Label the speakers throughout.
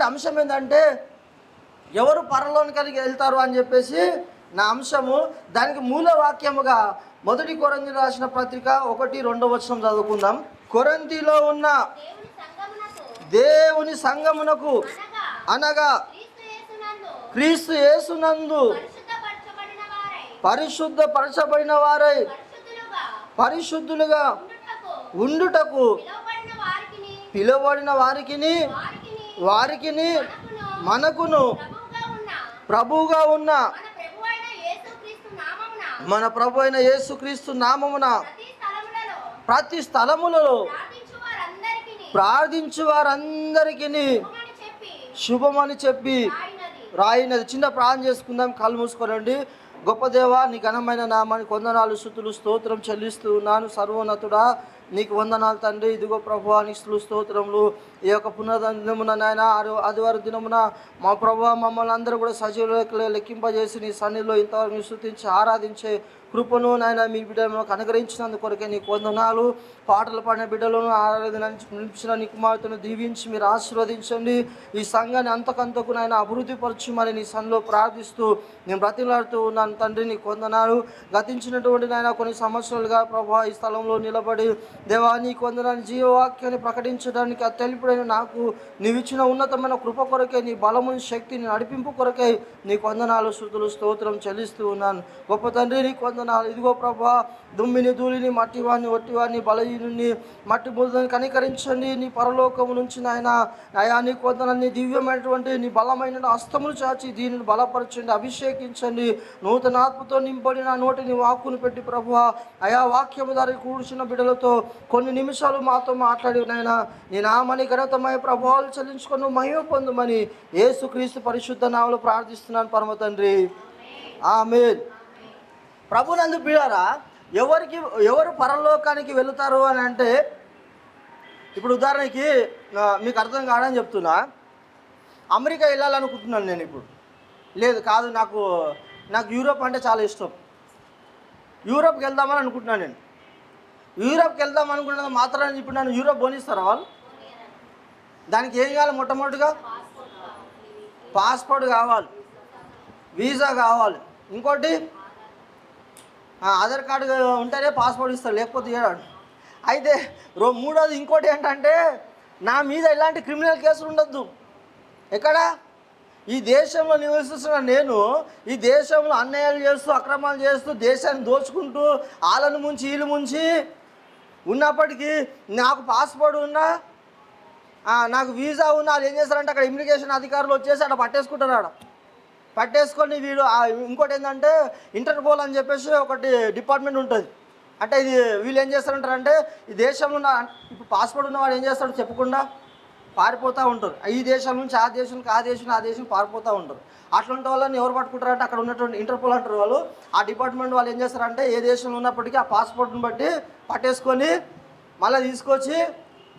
Speaker 1: అంశం ఏంటంటే ఎవరు పరలోకానికి వెళ్తారు అని చెప్పేసి నా అంశము. దానికి మూల వాక్యముగా 1 కొరింథీయులకు రాసిన పత్రిక 1:2 చదువుకుందాం. కొరింథీలో ఉన్న దేవుని సంఘమునకు అనగా క్రీస్తు యేసునందు పరిశుద్ధపరచబడిన వారై పరిశుద్ధులుగా ఉండుటకు పిలువబడిన వారికిని మనకును ప్రభువుగా ఉన్న మన ప్రభు అయిన యేసుక్రీస్తు నామమున ప్రతి స్థలములలో ప్రార్థించు వారందరికీ శుభమని చెప్పి రాయినది. చిన్న ప్రార్థన చేసుకుందాం. కళ్ళు మూసుకోనండి. గొప్ప దేవా, నీ ఘనమైన నామానికి వందనాలు, స్తుతులు, స్తోత్రం చెల్లిస్తూ ఉన్నాను. సర్వోన్నతుడా, నీకు వందనాలు తండ్రి. ఇదిగో ప్రభువా, నీకు స్తోత్రములు. ఈ యొక్క పునర్దినమున నాయన ఆదివారం దినమున మా ప్రభువా మమ్మల్ని అందరూ కూడా సజీవులు లెక్కింపజేసి నీ సన్నిధిలో ఇంతవరకు స్తుతించి ఆరాధించే కృపను నాయన మీ బిడ్డలను అనుగ్రహించినందుకు కొరకే నీకు వందనాలు. పాటలు పాడిన బిడ్డలను ఆరాధన నిలిచిన నీ కుమార్తెను దీవించి మీరు ఆశీర్వదించండి. ఈ సంఘాన్ని అంతకంతకు నాయన అభివృద్ధి పరచుమని నీ సన్నిధిలో ప్రార్థిస్తూ నేను బ్రతిలాడుతూ ఉన్నాను తండ్రి. నీకు వందనాలు. గతించినటువంటి నాయన కొన్ని సంవత్సరాలుగా ప్రభువా ఈ స్థలంలో నిలబడి దేవా నీకు వందనాలు జీవవాక్యాన్ని ప్రకటించడానికి తెలుపుడైన నాకు నీవిచ్చిన ఉన్నతమైన కృప కొరకే, నీ బలముని శక్తిని నడిపింపు కొరకే నీకు వందనాలు, స్తుతులు, స్తోత్రం చెల్లిస్తూ ఉన్నాను. గొప్ప తండ్రి నీకు వందనాలు. ఇదిగో ప్రభువా, దుమ్మిని ధూళిని మట్టివాడిని ఒట్టివాడిని బలహీనుని మట్టి బుద్ధని కనికరించండి. నీ పరలోకము నుంచి నాయన అయా నీకు వందనాలు. నీ దివ్యమైనటువంటి నీ బలమైన హస్తమును చాచి దీనిని బలపరచండి, అభిషేకించండి. నూతన ఆత్మతో నింపడి నా నోటిని వాక్కును పెట్టి ప్రభువా అయా వాక్యము దారి కూర్చున్న బిడ్డలతో కొన్ని నిమిషాలు మాతో మాట్లాడి నాయన నీ నామని ఘనతమై ప్రభావాలు చెల్లించుకొని మహిమ పొందుమని యేసుక్రీస్తు పరిశుద్ధ నామములో ప్రార్థిస్తున్నాను పరమ తండ్రి. ఆమేన్. ప్రభునందు ప్రియులారా, ఎవరు పరలోకానికి వెళుతారు అని అంటే, ఇప్పుడు ఉదాహరణకి మీకు అర్థం కాదని చెప్తున్నా. అమెరికా వెళ్ళాలనుకుంటున్నాను నేను ఇప్పుడు. కాదు నాకు యూరోప్ అంటే చాలా ఇష్టం. యూరోప్కి వెళ్దామని అనుకుంటున్నాను నేను. యూరోప్కి వెళ్దాం అనుకున్నది మాత్రం ఇప్పుడు నన్ను యూరోప్ పోనిస్తారా వాళ్ళు? దానికి ఏం కావాలి? మొట్టమొదటిగా పాస్పోర్ట్ కావాలి, వీసా కావాలి, ఇంకోటి ఆధార్ కార్డు ఉంటేనే పాస్పోర్ట్ ఇస్తారు, లేకపోతే ఇవ్వడు. అయితే మూడోది ఇంకోటి ఏంటంటే, నా మీద ఎలాంటి క్రిమినల్ కేసులు ఉండొద్దు. ఎక్కడ? ఈ దేశంలో నివసిస్తున్న నేను ఈ దేశంలో అన్యాయాలు చేస్తూ అక్రమాలు చేస్తూ దేశాన్ని దోచుకుంటూ వాళ్ళను ముంచి వీళ్ళు ముంచి ఉన్నప్పటికీ నాకు పాస్పోర్ట్ ఉన్నా నాకు వీసా ఉన్నా వాళ్ళు ఏం చేస్తారంటే అక్కడ ఇమిగ్రేషన్ అధికారులు వచ్చేసి అక్కడ పట్టేసుకుంటారు. పట్టేసుకొని వీడు ఇంకోటి ఏంటంటే ఇంటర్పోల్ అని చెప్పేసి ఒకటి డిపార్ట్మెంట్ ఉంటుంది. అంటే ఇది వీళ్ళు ఏం చేస్తారంటారంటే ఈ దేశంలో ఇప్పుడు పాస్పోర్ట్ ఉన్నవాడు ఏం చేస్తాడు చెప్పకుండా పారిపోతూ ఉంటారు. ఈ దేశం నుంచి ఆ దేశానికి ఆ దేశం పారిపోతూ ఉంటారు. అట్లాంటి వాళ్ళని ఎవరు పట్టుకుంటారంటే అక్కడ ఉన్నటువంటి ఇంటర్పోల్ అంటారు వాళ్ళు. ఆ డిపార్ట్మెంట్ వాళ్ళు ఏం చేస్తారంటే ఏ దేశంలో ఉన్నప్పటికీ ఆ పాస్పోర్ట్ని బట్టి పట్టేసుకొని మళ్ళీ తీసుకొచ్చి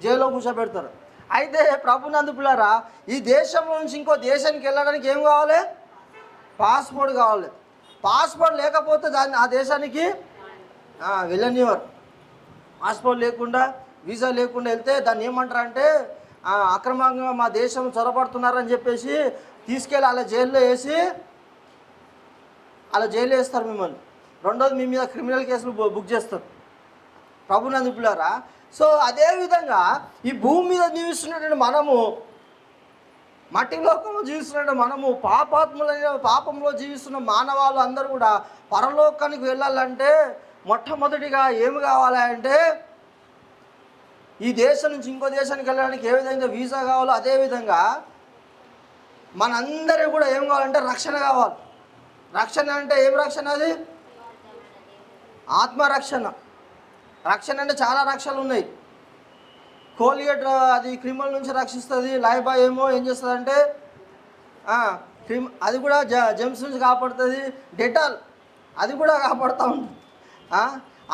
Speaker 1: జైల్లో కూర్చోబెడతారు. అయితే ప్రభునందు పిల్లరా, ఈ దేశంలో నుంచి ఇంకో దేశానికి వెళ్ళడానికి ఏం కావాలి? పాస్పోర్ట్ కావాలి. పాస్పోర్ట్ లేకపోతే ఆ దేశానికి వెళ్ళనివారు. పాస్పోర్ట్ లేకుండా వీసా లేకుండా వెళ్తే దాన్ని ఏమంటారంటే అక్రమంగా మా దేశం చొరబడుతున్నారని చెప్పేసి తీసుకెళ్ళి అలా జైల్లో వేస్తారు మిమ్మల్ని. రెండోది మీ మీద క్రిమినల్ కేసులు బుక్ చేస్తారు. ప్రభునందు పిల్లారా, సో అదేవిధంగా ఈ భూమి మీద జీవిస్తున్నటువంటి మనము, మట్టి లోకంలో జీవిస్తున్నటువంటి మనము, పాపంలో జీవిస్తున్న మానవాళ్ళు అందరూ కూడా పరలోకానికి వెళ్ళాలంటే మొట్టమొదటిగా ఏమి కావాలి అంటే ఈ దేశం నుంచి ఇంకో దేశానికి వెళ్ళడానికి ఏ విధంగా వీసా కావాలో అదేవిధంగా మనందరూ కూడా ఏం కావాలంటే రక్షణ కావాలి. రక్షణ అంటే ఏం రక్షణ? అది ఆత్మరక్షణ. రక్షణ అంటే చాలా రక్షణలు ఉన్నాయి. కోల్గేట్ అది క్రిమినల్ నుంచి రక్షిస్తుంది. లైఫ్ ఏమో ఏం చేస్తుంది అది కూడా జెమ్స్ నుంచి కాపాడుతుంది. డెటాల్ అది కూడా కాపాడుతూ ఉంటుంది.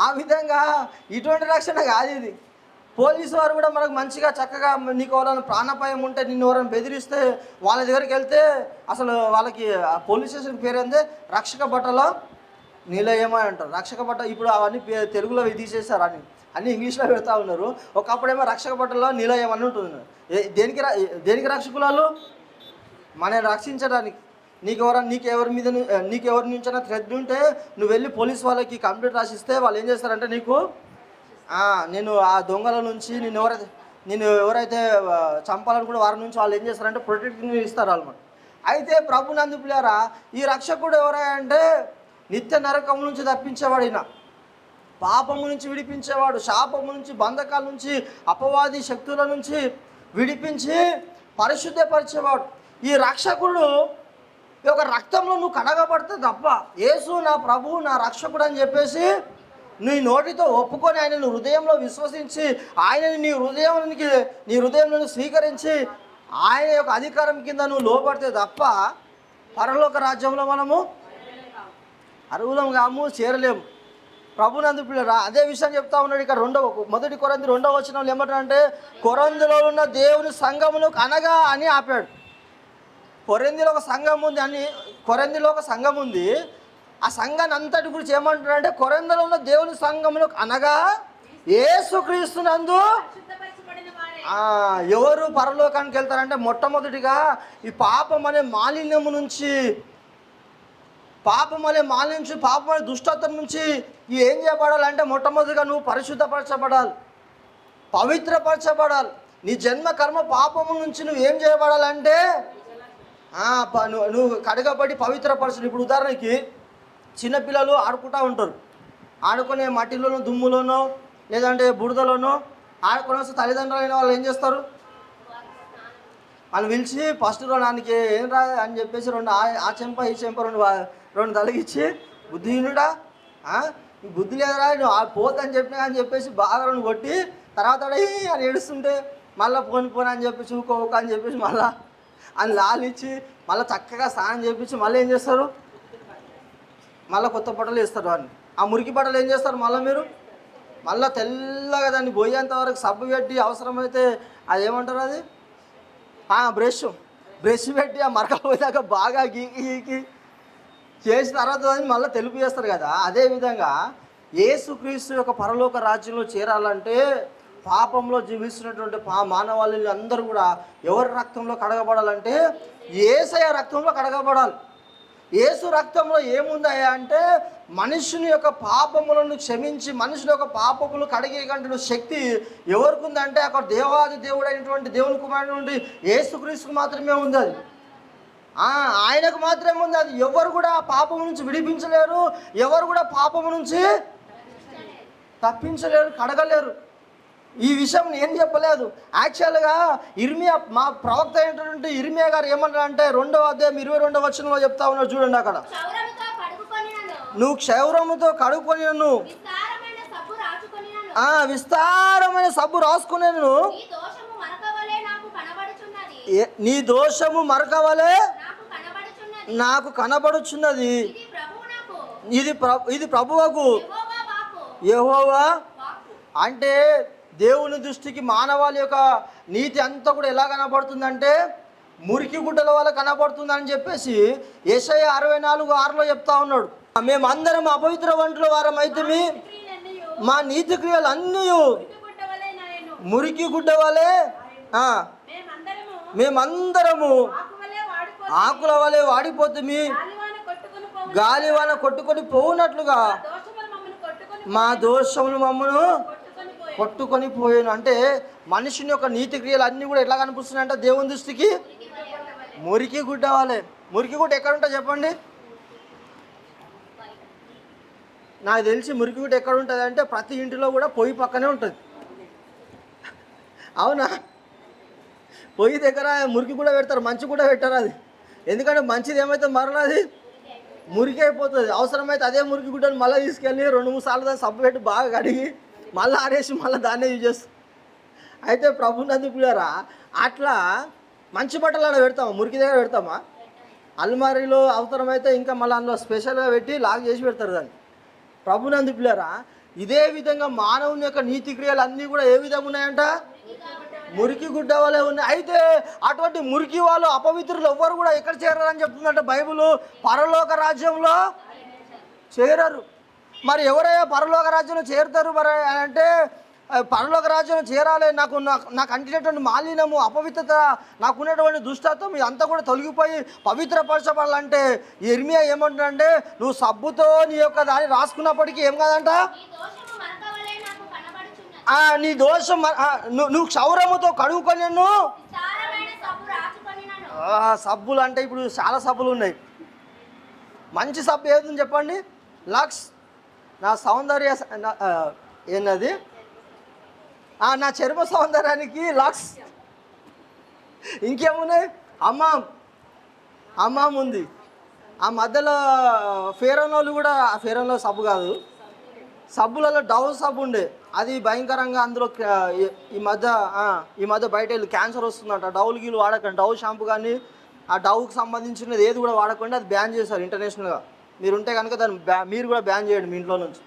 Speaker 1: ఆ విధంగా ఇటువంటి రక్షణ కాదు ఇది. పోలీసు వారు కూడా మనకు మంచిగా చక్కగా నీకు ఎవరైనా ప్రాణాపాయం ఉంటే నిన్ను ఎవరైనా బెదిరిస్తే వాళ్ళ దగ్గరికి వెళ్తే అసలు వాళ్ళకి పోలీస్ స్టేషన్ పేరు ఏందే రక్షక బట్టలో నిలయమా అంటారు. రక్షక బట్ట ఇప్పుడు అవన్నీ తెలుగులో తీసేశారు, అన్నీ ఇంగ్లీష్లో పెడతా ఉన్నారు. ఒకప్పుడేమో రక్షక బట్టలో నిలయం అని ఉంటుంది. దేనికి రక్షకులు? మనల్ని రక్షించడానికి. నీకెవరి నుంచైనా థ్రెడ్ ఉంటే నువ్వు వెళ్ళి పోలీస్ వాళ్ళకి కంప్లైంట్ రాసిస్తే వాళ్ళు ఏం చేస్తారంటే నీకు నేను ఆ దొంగల నుంచి నేను ఎవరైతే చంపాలనుకుంటే వారి నుంచి వాళ్ళు ఏం చేస్తారంటే ప్రొటెక్టింగ్ ఇస్తారు వాళ్ళు. అయితే ప్రభునందు ప్రియులారా, ఈ రక్షకుడు ఎవరంటే నిత్య నరకం నుంచి తప్పించేవాడిన, పాపము నుంచి విడిపించేవాడు, శాపము నుంచి, బంధకాల నుంచి, అపవాది శక్తుల నుంచి విడిపించి పరిశుద్ధపరిచేవాడు. ఈ రక్షకుడు యొక్క రక్తంలో నువ్వు కడగబడితే తప్ప, యేసు నా ప్రభువు నా రక్షకుడు అని చెప్పేసి నీ నోటితో ఒప్పుకొని ఆయనను హృదయంలో విశ్వసించి ఆయనని నీ హృదయంలో స్వీకరించి ఆయన యొక్క అధికారం కింద నువ్వు లోపడితే తప్ప పరలోక రాజ్యంలో మనము అర్హులం కాము, చేరలేము. ప్రభునందు పిల్లరా, అదే విషయం చెప్తా ఉన్నాడు ఇక్కడ 1 కొరింథీ 2వ వచనంలో ఏమంటాడంటే కొరింథీలో ఉన్న దేవుని సంఘమును అనగా అని ఆపాడు. కొరింథీలో ఒక సంఘం ఉంది. ఆ సంఘాన్ని అంతటి గురించి ఏమంటాడంటే కొరింథీలో ఉన్న దేవుని సంఘమును అనగా యేసుక్రీస్తునందు ఎవరు పరలోకానికి వెళ్తారంటే మొట్టమొదటిగా ఈ పాపం అనే మాలిన్యం నుంచి, పాపం అనే దుష్టత్వం నుంచి ఏం చేయబడాలంటే మొట్టమొదటిగా నువ్వు పరిశుద్ధపరచబడాలి, పవిత్రపరచబడాలి. నీ జన్మ కర్మ పాపము నుంచి నువ్వు ఏం చేయబడాలంటే నువ్వు కడగబడి పవిత్రపరచు. ఇప్పుడు ఉదాహరణకి చిన్నపిల్లలు ఆడుకుంటూ ఉంటారు. ఆడుకునే మట్టిలోనో దుమ్ములోనో లేదంటే బురదలోనో ఆడుకుని వస్తే తల్లిదండ్రులైన వాళ్ళు ఏం చేస్తారు, వాళ్ళు పిలిచి ఫస్ట్ దానికి ఏం రా అని చెప్పేసి ఆ చెంప ఈ చెంప రెండు తలిగిచ్చి బుద్ధిహీనుడా ఈ బుద్ధి లేదురా నువ్వు పోతని చెప్పినా అని చెప్పేసి బాగా రెండు కొట్టి తర్వాత అని ఏడుస్తుంటే మళ్ళీ పోని అని చెప్పేసి ఊకోక అని చెప్పేసి మళ్ళీ అని లాలిచ్చి మళ్ళీ చక్కగా స్నానం చేయించి మళ్ళీ ఏం చేస్తారు, మళ్ళీ కొత్త బట్టలు వేస్తారు. వాడిని ఆ మురికి బట్టలు ఏం చేస్తారు, మళ్ళీ తెల్లగా దాన్ని పోయేంత వరకు సబ్బు పెట్టి అవసరమైతే అది ఏమంటారు, అది బ్రష్ పెట్టి ఆ మరకలు పోయాక బాగా గీకి చేసిన తర్వాత మళ్ళీ తెలుపు చేస్తారు కదా. అదేవిధంగా యేసుక్రీస్తు యొక్క పరలోక రాజ్యంలో చేరాలంటే పాపంలో జీవిస్తున్నటువంటి మానవాళిని అందరూ కూడా ఎవరి రక్తంలో కడగబడాలంటే యేసయ్య రక్తంలో కడగబడాలి. యేసు రక్తంలో ఏముందయ్యా అంటే మనుషుని యొక్క పాపములను క్షమించి మనుషుల యొక్క పాపములు కడిగేటువంటి శక్తి ఎవరికి ఉందంటే అక్కడ దేవాది దేవుడైనటువంటి దేవుని కుమారుడు నుండి యేసుక్రీస్తుకు మాత్రమే ఉంది. అది ఆయనకు మాత్రమే ఉంది. అది ఎవరు కూడా పాపము నుంచి విడిపించలేరు, ఎవరు కూడా పాపము నుంచి తప్పించలేరు, కడగలేరు. ఈ విషయం నేను చెప్పలేదు. యాక్చువల్గా మా ప్రవక్త అయినటువంటి ఇర్మియా గారు ఏమన్నారంటే 2వ అధ్యాయం 22వ వచనంలో చెప్తా ఉన్నారు చూడండి. అక్కడ నువ్వు క్షౌరముతో కడుక్కొని విస్తారమైన సబ్బు రాసుకునేను, నీ దోషము మరకవలే నాకు కనబడుచున్నది. ఇది ప్రభువుకు యెహోవా అంటే దేవుని దృష్టికి మానవాళి యొక్క నీతి అంతా కూడా ఎలా కనబడుతుందంటే మురికి గుడ్డల వల్ల కనబడుతుందని చెప్పేసి యెషయా 64:6లో చెప్తా ఉన్నాడు. మేమందరం అపవిత్ర వంటల వారం అయితే మా నీతి క్రియలు అన్నీ మురికి గుడ్డ వలె మేమందరము ఆకుల వలె వాడిపోతుంది, గాలివాన కొట్టుకొని పోవునట్లుగా మా దోషములు మమ్మను కొట్టుకొని పోయాను. అంటే మనిషిని యొక్క నీతి క్రియలు అన్నీ కూడా ఎట్లా కనిపిస్తున్నాయి అంటే దేవుని దృష్టికి మురికి గుడ్డ వాళ్ళే. మురికి గుడ్డ ఎక్కడ ఉంటుంది చెప్పండి? నాకు తెలిసి మురికి గుడ్డ ఎక్కడ ఉంటుంది అంటే ప్రతి ఇంటిలో కూడా పొయ్యి పక్కనే ఉంటుంది. అవునా? పొయ్యి దగ్గర మురికి కూడా పెడతారు, మంచి కూడా పెట్టారు. అది ఎందుకంటే మంచిది ఏమైతే మరలా అది మురికి అయిపోతుంది. అవసరమైతే అదే మురికి గుడ్డను మళ్ళీ తీసుకెళ్ళి 2-3 సార్లు దాన్ని సబ్బు పెట్టి బాగా కడిగి మళ్ళీ ఆరేసి మళ్ళీ దాన్నే యూజ్ చేస్తాం. అయితే ప్రభునందు పిల్లరా, అట్లా మంచి బట్టలు అలా పెడతామా? మురికి దగ్గర పెడతామా? అల్మారీలో అవసరమైతే ఇంకా మళ్ళీ అందులో స్పెషల్గా పెట్టి లాక్ చేసి పెడతారు దాన్ని. ప్రభునందు పిల్లరా, ఇదే విధంగా మానవుని యొక్క నీతి క్రియలు అన్నీ కూడా ఏ విధంగా ఉన్నాయంట? మురికి గుడ్డ వలె ఉన్నాయి. అయితే అటువంటి మురికి వాళ్ళు అపవిత్రులు ఎవ్వరు కూడా ఎక్కడ చేరారని చెప్తుందంటే బైబిల్, పరలోక రాజ్యంలో చేరరు. మరి ఎవరైనా పరలోక రాజ్యంలో చేరుతారు మరి అంటే పరలోక రాజ్యం చేరాలి, నాకు అంటినటువంటి మాలిన్యము, అపవిత్రత, నాకున్నటువంటి దుష్టత్వం ఇదంతా కూడా తొలగిపోయి పవిత్రపరచబడాలంటే ఇర్మియా ఏమంటాడంటే, నువ్వు సబ్బుతో నీ యొక్క దాన్ని రాసుకున్నప్పటికీ ఏం కాదంట, నీ దోషం నువ్వు క్షౌరముతో కడుగుకొని సబ్బులు అంటే ఇప్పుడు చాలా సబ్బులు ఉన్నాయి. మంచి సబ్బు ఏదని చెప్పండి, లక్స్. నా సౌందర్య ఏంటది, నా చర్మ సౌందర్యానికి లక్స్. ఇంకేమున్నాయి, అమ్మాం ఉంది. ఆ మధ్యలో ఫేర్ అండ్ లవ్లీ కూడా, ఫేర్ అండ్ లవ్లీ సబ్బు కాదు, సబ్బులలో డవ్ సబ్బు ఉండే, అది భయంకరంగా అందులో ఈ మధ్య బయట వెళ్ళి క్యాన్సర్ వస్తుందంట. డవ్లు గీలు వాడకండి, డవ్ షాంపూ కానీ ఆ డవ్కి సంబంధించినది ఏది కూడా వాడకండి, అది బ్యాన్ చేశారు ఇంటర్నేషనల్గా. మీరు ఉంటే కనుక దాన్ని మీరు కూడా బ్యాన్ చేయండి మీ ఇంట్లో నుంచి.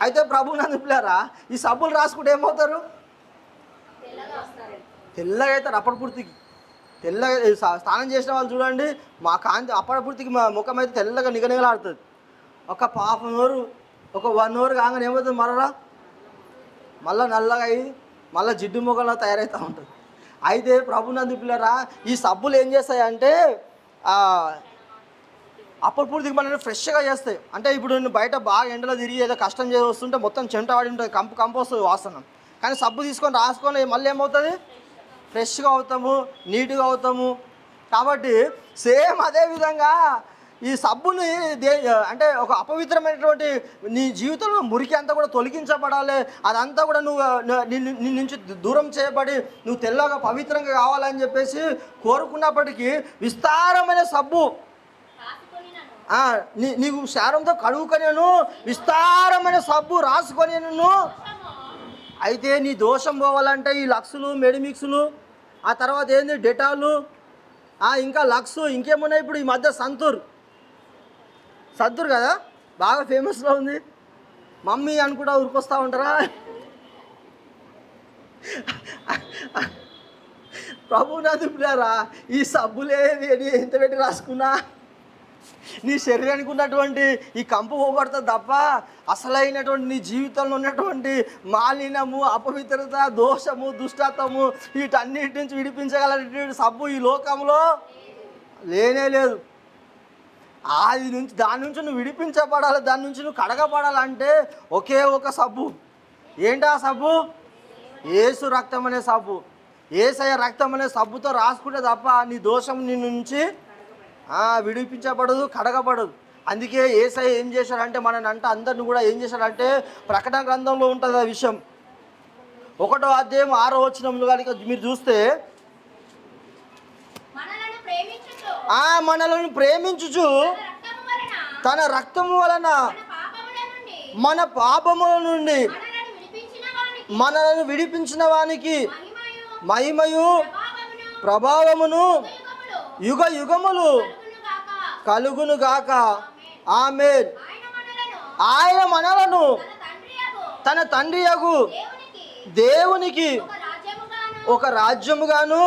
Speaker 1: అయితే ప్రభు నందు పిల్లారా, ఈ సబ్బులు రాసుకుంటే ఏమవుతారు, తెల్లగా అవుతారు. అప్పటిపూర్తికి తెల్లగా స్నానం చేసిన వాళ్ళు చూడండి, మా కాంతి అప్పటిపూర్తికి మా ముఖం అయితే తెల్లగా నిగనిగలాడుతుంది. ఒక హాఫ్ అన్ అవర్, ఒక 1 అవర్ కాగానే ఏమవుతుంది, మళ్ళీ నల్లగా అయ్యి మళ్ళీ జిడ్డు ముఖంలో తయారవుతూ ఉంటుంది. అయితే ప్రభునందు పిల్లరా, ఈ సబ్బులు ఏం చేస్తాయంటే అప్పటిపూర్తికి మనల్ని ఫ్రెష్గా చేస్తాయి. అంటే ఇప్పుడు నేను బయట బాగా ఎండలో తిరిగి ఏదో కష్టం చేసి వస్తుంటే మొత్తం చెమట పడి ఉంటుంది, కంపు వస్తుంది వాసన. కానీ సబ్బు తీసుకొని రాసుకొని మళ్ళీ ఏమవుతుంది, ఫ్రెష్గా అవుతాము, నీట్గా అవుతాము. కాబట్టి సేమ్ అదేవిధంగా ఈ సబ్బుని అంటే ఒక అపవిత్రమైనటువంటి నీ జీవితంలో మురికి అంతా కూడా తొలగించబడాలి, అదంతా కూడా నీ నుంచి దూరం చేయబడి నువ్వు తెల్లగా పవిత్రంగా కావాలని చెప్పేసి కోరుకున్నప్పటికీ విస్తారమైన సబ్బు నీకు శారంతో కడుగుకొనేను, విస్తారమైన సబ్బు రాసుకొనేను. అయితే నీ దోషం పోవాలంటే ఈ లక్సులు, మెడిమిక్సులు, ఆ తర్వాత ఏంది డెటాలు, ఇంకా లక్స్, ఇంకేమున్నాయి ఇప్పుడు ఈ మధ్య సంతూర్ కదా బాగా ఫేమస్లో ఉంది. మమ్మీ అని కూడా ఉరికొస్తూ ఉంటారా. ప్రభు నదుపులారా, ఈ సబ్బులేవి ఎంత పెట్టి రాసుకున్నా నీ శరీరానికి ఉన్నటువంటి ఈ కంపు పోగొడుతుంది తప్ప అసలైనటువంటి నీ జీవితంలో ఉన్నటువంటి మాలిన్యము, అపవిత్రత, దోషము, దుష్టత్వము వీటన్నిటి నుంచి విడిపించగలటువంటి సబ్బు ఈ లోకంలో లేనే లేదు. దాని నుంచి నువ్వు విడిపించబడాలి, దాని నుంచి నువ్వు కడగబడాలంటే ఒకే ఒక సబ్బు. ఏంటి ఆ సబ్బు? యేసు రక్తం అనే సబ్బు. యేసయ్య రక్తం అనే సబ్బుతో రాసుకుంటే తప్ప నీ దోషం నీ నుంచి విడిపించబడదు, కడగబడదు. అందుకే యేసయ్య ఏం చేశాడంటే అందరిని కూడా ఏం చేశాడంటే ప్రకటన గ్రంథంలో ఉంటుంది ఆ విషయం. 1వ అధ్యాయం 6వ వచనంలో కనుక మీరు చూస్తే, మనలను ప్రేమించుచు తన రక్తము వలన మన పాపముల నుండి మనలను విడిపించిన వానికి మహిమయు ప్రభావమును యుగ యుగములు కలుగును గాక. ఆమేన్. ఆయన మనలను తన తండ్రియగు దేవునికి ఒక రాజ్యముగాను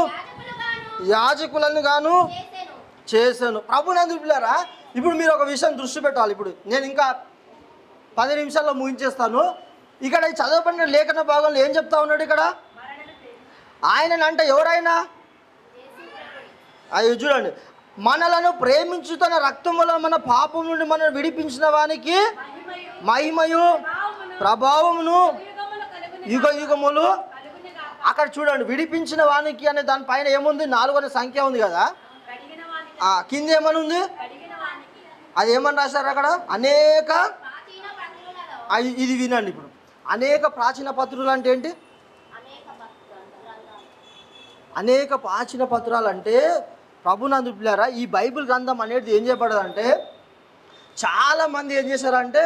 Speaker 1: యాజకులను గాను చేశాను. ప్రభునందు పిల్లారా, ఇప్పుడు మీరు ఒక విషయం దృష్టి పెట్టాలి. ఇప్పుడు నేను ఇంకా 10 నిమిషాల్లో ముగించేస్తాను. ఇక్కడ ఈ చదవబడిన లేఖన భాగంలో ఏం చెప్తా ఉన్నాడు ఇక్కడ? ఆయనంటే ఎవరైనా అది చూడండి, మనలను ప్రేమించు తన రక్తములో మన పాపం నుండి మనం విడిపించిన వానికి మహిమయు ప్రభావమును యుగ యుగములు. అక్కడ చూడండి, విడిపించిన వానికి అనే దానిపైన ఏముంది? 4 అనే సంఖ్య ఉంది కదా, కింద ఏమని ఉంది? అది ఏమని రాశారు అక్కడ? అనేక. ఇది వినండి ఇప్పుడు. అనేక ప్రాచీన పత్రులు అంటే ఏంటి? అనేక ప్రాచీన పత్రాలు అంటే ప్రభునందు పిల్లారా, ఈ బైబిల్ గ్రంథం అనేది ఏం చేయబడదంటే, చాలామంది ఏం చేశారంటే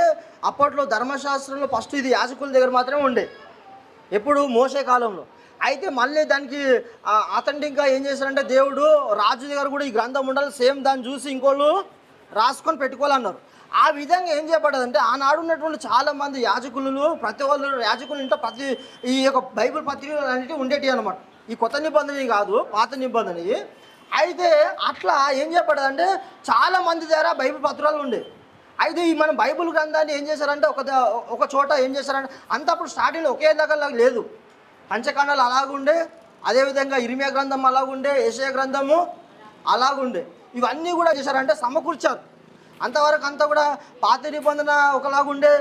Speaker 1: అప్పట్లో ధర్మశాస్త్రంలో ఫస్ట్ ఇది యాజకుల దగ్గర మాత్రమే ఉండే, ఎప్పుడు మోసే కాలంలో. అయితే మళ్ళీ దానికి అథెంటిక్గా ఏం చేశారంటే దేవుడు రాజు దగ్గర కూడా ఈ గ్రంథం ఉండాలి, సేమ్ దాన్ని చూసి ఇంకోళ్ళు రాసుకొని పెట్టుకోవాలన్నారు. ఆ విధంగా ఏం చేయబడ్డదంటే ఆనాడు ఉన్నటువంటి చాలామంది యాజకులు, ప్రతి వాళ్ళు యాజకులు ఇంట్లో ప్రతి ఈ యొక్క బైబిల్ పత్రికలు అనేవి ఉండేవి అనమాట. ఈ కొత్త నిబంధనవి కాదు, పాత నిబంధనవి. అయితే అట్లా ఏం చేయబడ్డదంటే చాలామంది దగ్గర బైబిల్ పత్రాలు ఉండే. అయితే ఈ మన బైబిల్ గ్రంథాన్ని ఏం చేశారంటే ఒక చోట ఏం చేశారంటే అంత అప్పుడు స్టార్టింగ్లో ఒకే దగ్గర లేదు. పంచకాండాలు అలాగుండే, అదేవిధంగా ఇర్మియా గ్రంథం అలాగుండే, యెషయా గ్రంథము అలాగుండే. ఇవన్నీ కూడా చేశారంటే సమకూర్చారు. అంతవరకు అంతా కూడా పాత నిబంధన ఒకలాగుండే,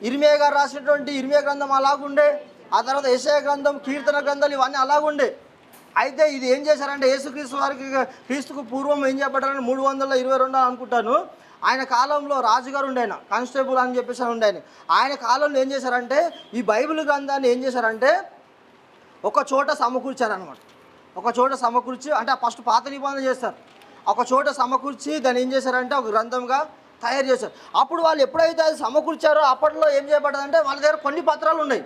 Speaker 1: ఇర్మియా గారు రాసినటువంటి ఇర్మియా గ్రంథం అలాగుండే, ఆ తర్వాత యెషయా గ్రంథం, కీర్తన గ్రంథాలు ఇవన్నీ అలాగుండే. అయితే ఇది ఏం చేశారంటే యేసుక్రీస్తు వారికి క్రీస్తుకు పూర్వం ఏం చెప్పారంటే 322 అనుకుంటాను, ఆయన కాలంలో రాజుగారు ఉండే, ఆయన కానిస్టేబుల్ అని చెప్పేసి ఉండే ఆయన కాలంలో ఏం చేశారంటే ఈ బైబిల్ గ్రంథాన్ని ఏం చేశారంటే ఒక చోట సమకూర్చారనమాట. ఒక చోట సమకూర్చి, అంటే ఫస్ట్ పాత నిబంధన చేస్తారు, ఒక చోట సమకూర్చి దాన్ని ఏం చేశారంటే ఒక గ్రంథంగా తయారు చేశారు. అప్పుడు వాళ్ళు ఎప్పుడైతే అది సమకూర్చారో అప్పట్లో ఏం చేయబడ్డదంటే వాళ్ళ దగ్గర కొన్ని పత్రాలు ఉన్నాయి.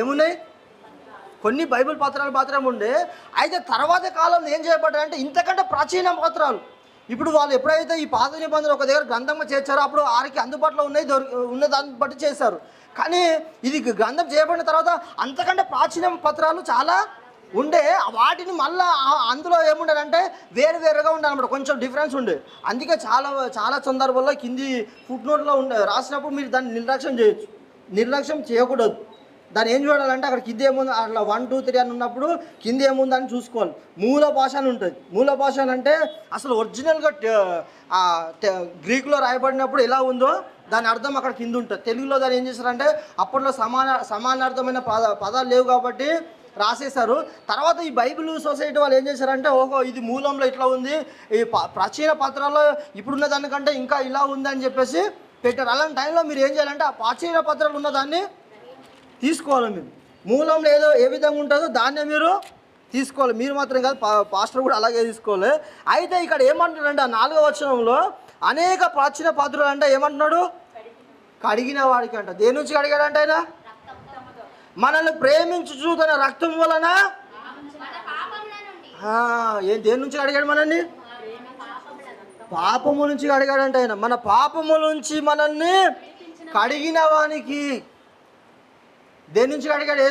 Speaker 1: ఏమున్నాయి? కొన్ని బైబిల్ పత్రాలు మాత్రమే ఉండే. అయితే తర్వాత కాలంలో ఏం చేయబడ్డాయంటే ఇంతకంటే ప్రాచీన పత్రాలు. ఇప్పుడు వాళ్ళు ఎప్పుడైతే ఈ పాత నిబంధనలు ఒక దగ్గర గ్రంథంగా చేర్చారో అప్పుడు వారికి అందుబాటులో ఉన్న దాన్ని బట్టి చేశారు. కానీ ఇది గ్రంథం చేయబడిన తర్వాత అంతకంటే ప్రాచీన పత్రాలు చాలా ఉండే, వాటిని మళ్ళీ అందులో ఏముండేదంటే వేరుగా ఉండాలన్నమాట, కొంచెం డిఫరెన్స్ ఉండే. అందుకే చాలా సందర్భాల్లో కింది ఫుట్ నోట్లో రాసినప్పుడు మీరు దాన్ని నిర్లక్ష్యం చేయకూడదు. దాన్ని ఏం చూడాలంటే అక్కడ కింద ఏముంది, అట్లా 1 2 3 అని ఉన్నప్పుడు కింద ఏముందని చూసుకోవాలి. మూల భాష అని ఉంటుంది. మూల భాష అంటే అసలు ఒరిజినల్గా గ్రీకులో రాయబడినప్పుడు ఎలా ఉందో దాని అర్థం అక్కడ కింద ఉంటుంది. తెలుగులో దాన్ని ఏం చేశారంటే అప్పట్లో సమానార్థమైన పదాలు లేవు కాబట్టి రాసేశారు. తర్వాత ఈ బైబిల్ సొసైటీ వాళ్ళు ఏం చేశారంటే ఓహో ఇది మూలంలో ఇట్లా ఉంది, ఈ ప్రాచీన పత్రాల్లో ఇప్పుడున్న దానికంటే ఇంకా ఇలా ఉంది అని చెప్పేసి పెట్టారు. అలాంటి టైంలో మీరు ఏం చేయాలంటే ఆ ప్రాచీన పత్రాలు ఉన్నదాన్ని తీసుకోవాలి. మీరు మూలంలో ఏ విధంగా ఉంటుందో దాన్నే మీరు తీసుకోవాలి. మీరు మాత్రం కాదు, పాస్టర్ కూడా అలాగే తీసుకోవాలి. అయితే ఇక్కడ ఏమంటున్నాడంటే ఆ 4వ వచనంలో అనేక ప్రాచీన పాత్రలు అంటే ఏమంటున్నాడు? కడిగిన వాడికి అంట. దేని నుంచి కడిగాడంట ఆయన? మనల్ని ప్రేమించు తన రక్తం వలన దేని నుంచి కడిగాడు మనల్ని? పాపము నుంచి కడిగాడంట ఆయన. మన పాపము నుంచి మనల్ని కడిగిన వానికి దేని నుంచి కడిగాడు?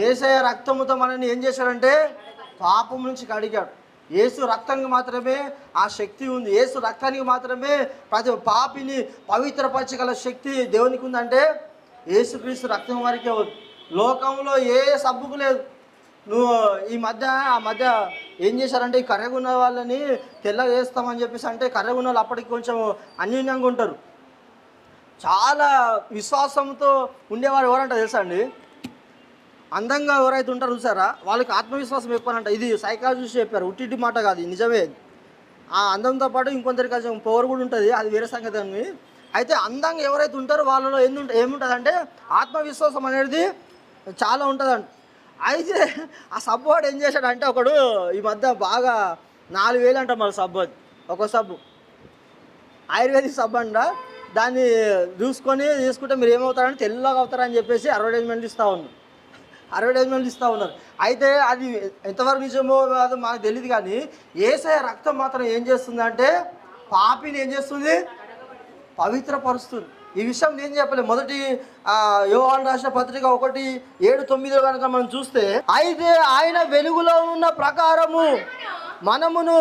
Speaker 1: యేసయ్య రక్తముతో మనల్ని ఏం చేశాడంటే పాపం నుంచి కడిగాడు. యేసు రక్తానికి మాత్రమే ఆ శక్తి ఉంది. యేసు రక్తానికి మాత్రమే ప్రతి పాపిని పవిత్రపరచగల శక్తి దేవునికి ఉందంటే యేసుక్రీస్తు రక్తం వారికే ఉంది. లోకంలో ఏ సబ్బుకు లేదు. నువ్వు ఆ మధ్య ఏం చేశారంటే ఈ కర్రెగున్న వాళ్ళని తెల్లగా వేస్తామని చెప్పేసి అంటే కర్రెగున్న వాళ్ళు అప్పటికి కొంచెం అన్యోన్యంగా ఉంటారు. చాలా విశ్వాసంతో ఉండేవారు ఎవరంట తెలుసా అండి? అందంగా ఎవరైతే ఉంటారో చూసారా వాళ్ళకి ఆత్మవిశ్వాసం ఎక్కువనంట. ఇది సైకాలజిస్ట్ చెప్పారు, ఉట్టి మాట కాదు, నిజమే. ఆ అందంతో పాటు ఇంకొందరికి కొంచెం పవర్ కూడా ఉంటుంది, అది వేరే సంగతి అని. అయితే అందంగా ఎవరైతే ఉంటారో వాళ్ళలో ఏముంటుందంటే ఆత్మవిశ్వాసం అనేది చాలా ఉంటుందంట. అయితే ఆ సబ్బువాడు ఏం చేశాడంటే ఒకడు ఈ మధ్య బాగా 4,000 అంట మన సబ్బు. అది ఒక సబ్బు ఆయుర్వేదిక్ సబ్బు అంట. దాన్ని తీసుకుంటే మీరు ఏమవుతారంటే తెల్లగా అవుతారని చెప్పేసి అడ్వర్టైజ్మెంట్లు ఇస్తూ ఉన్నారు. అయితే అది ఎంతవరకు నిజమో కాదు మనకు తెలియదు. కానీ యేసయ్య రక్తం మాత్రం ఏం చేస్తుందంటే పాపిని ఏం చేస్తుంది? పవిత్రపరుస్తుంది. ఈ విషయం నేను చెప్పలేదు. మొదటి యోహాను రాసిన పత్రిక 1:7-9 కనుక మనం చూస్తే, అయితే ఆయన వెలుగులో ఉన్న ప్రకారము మనమును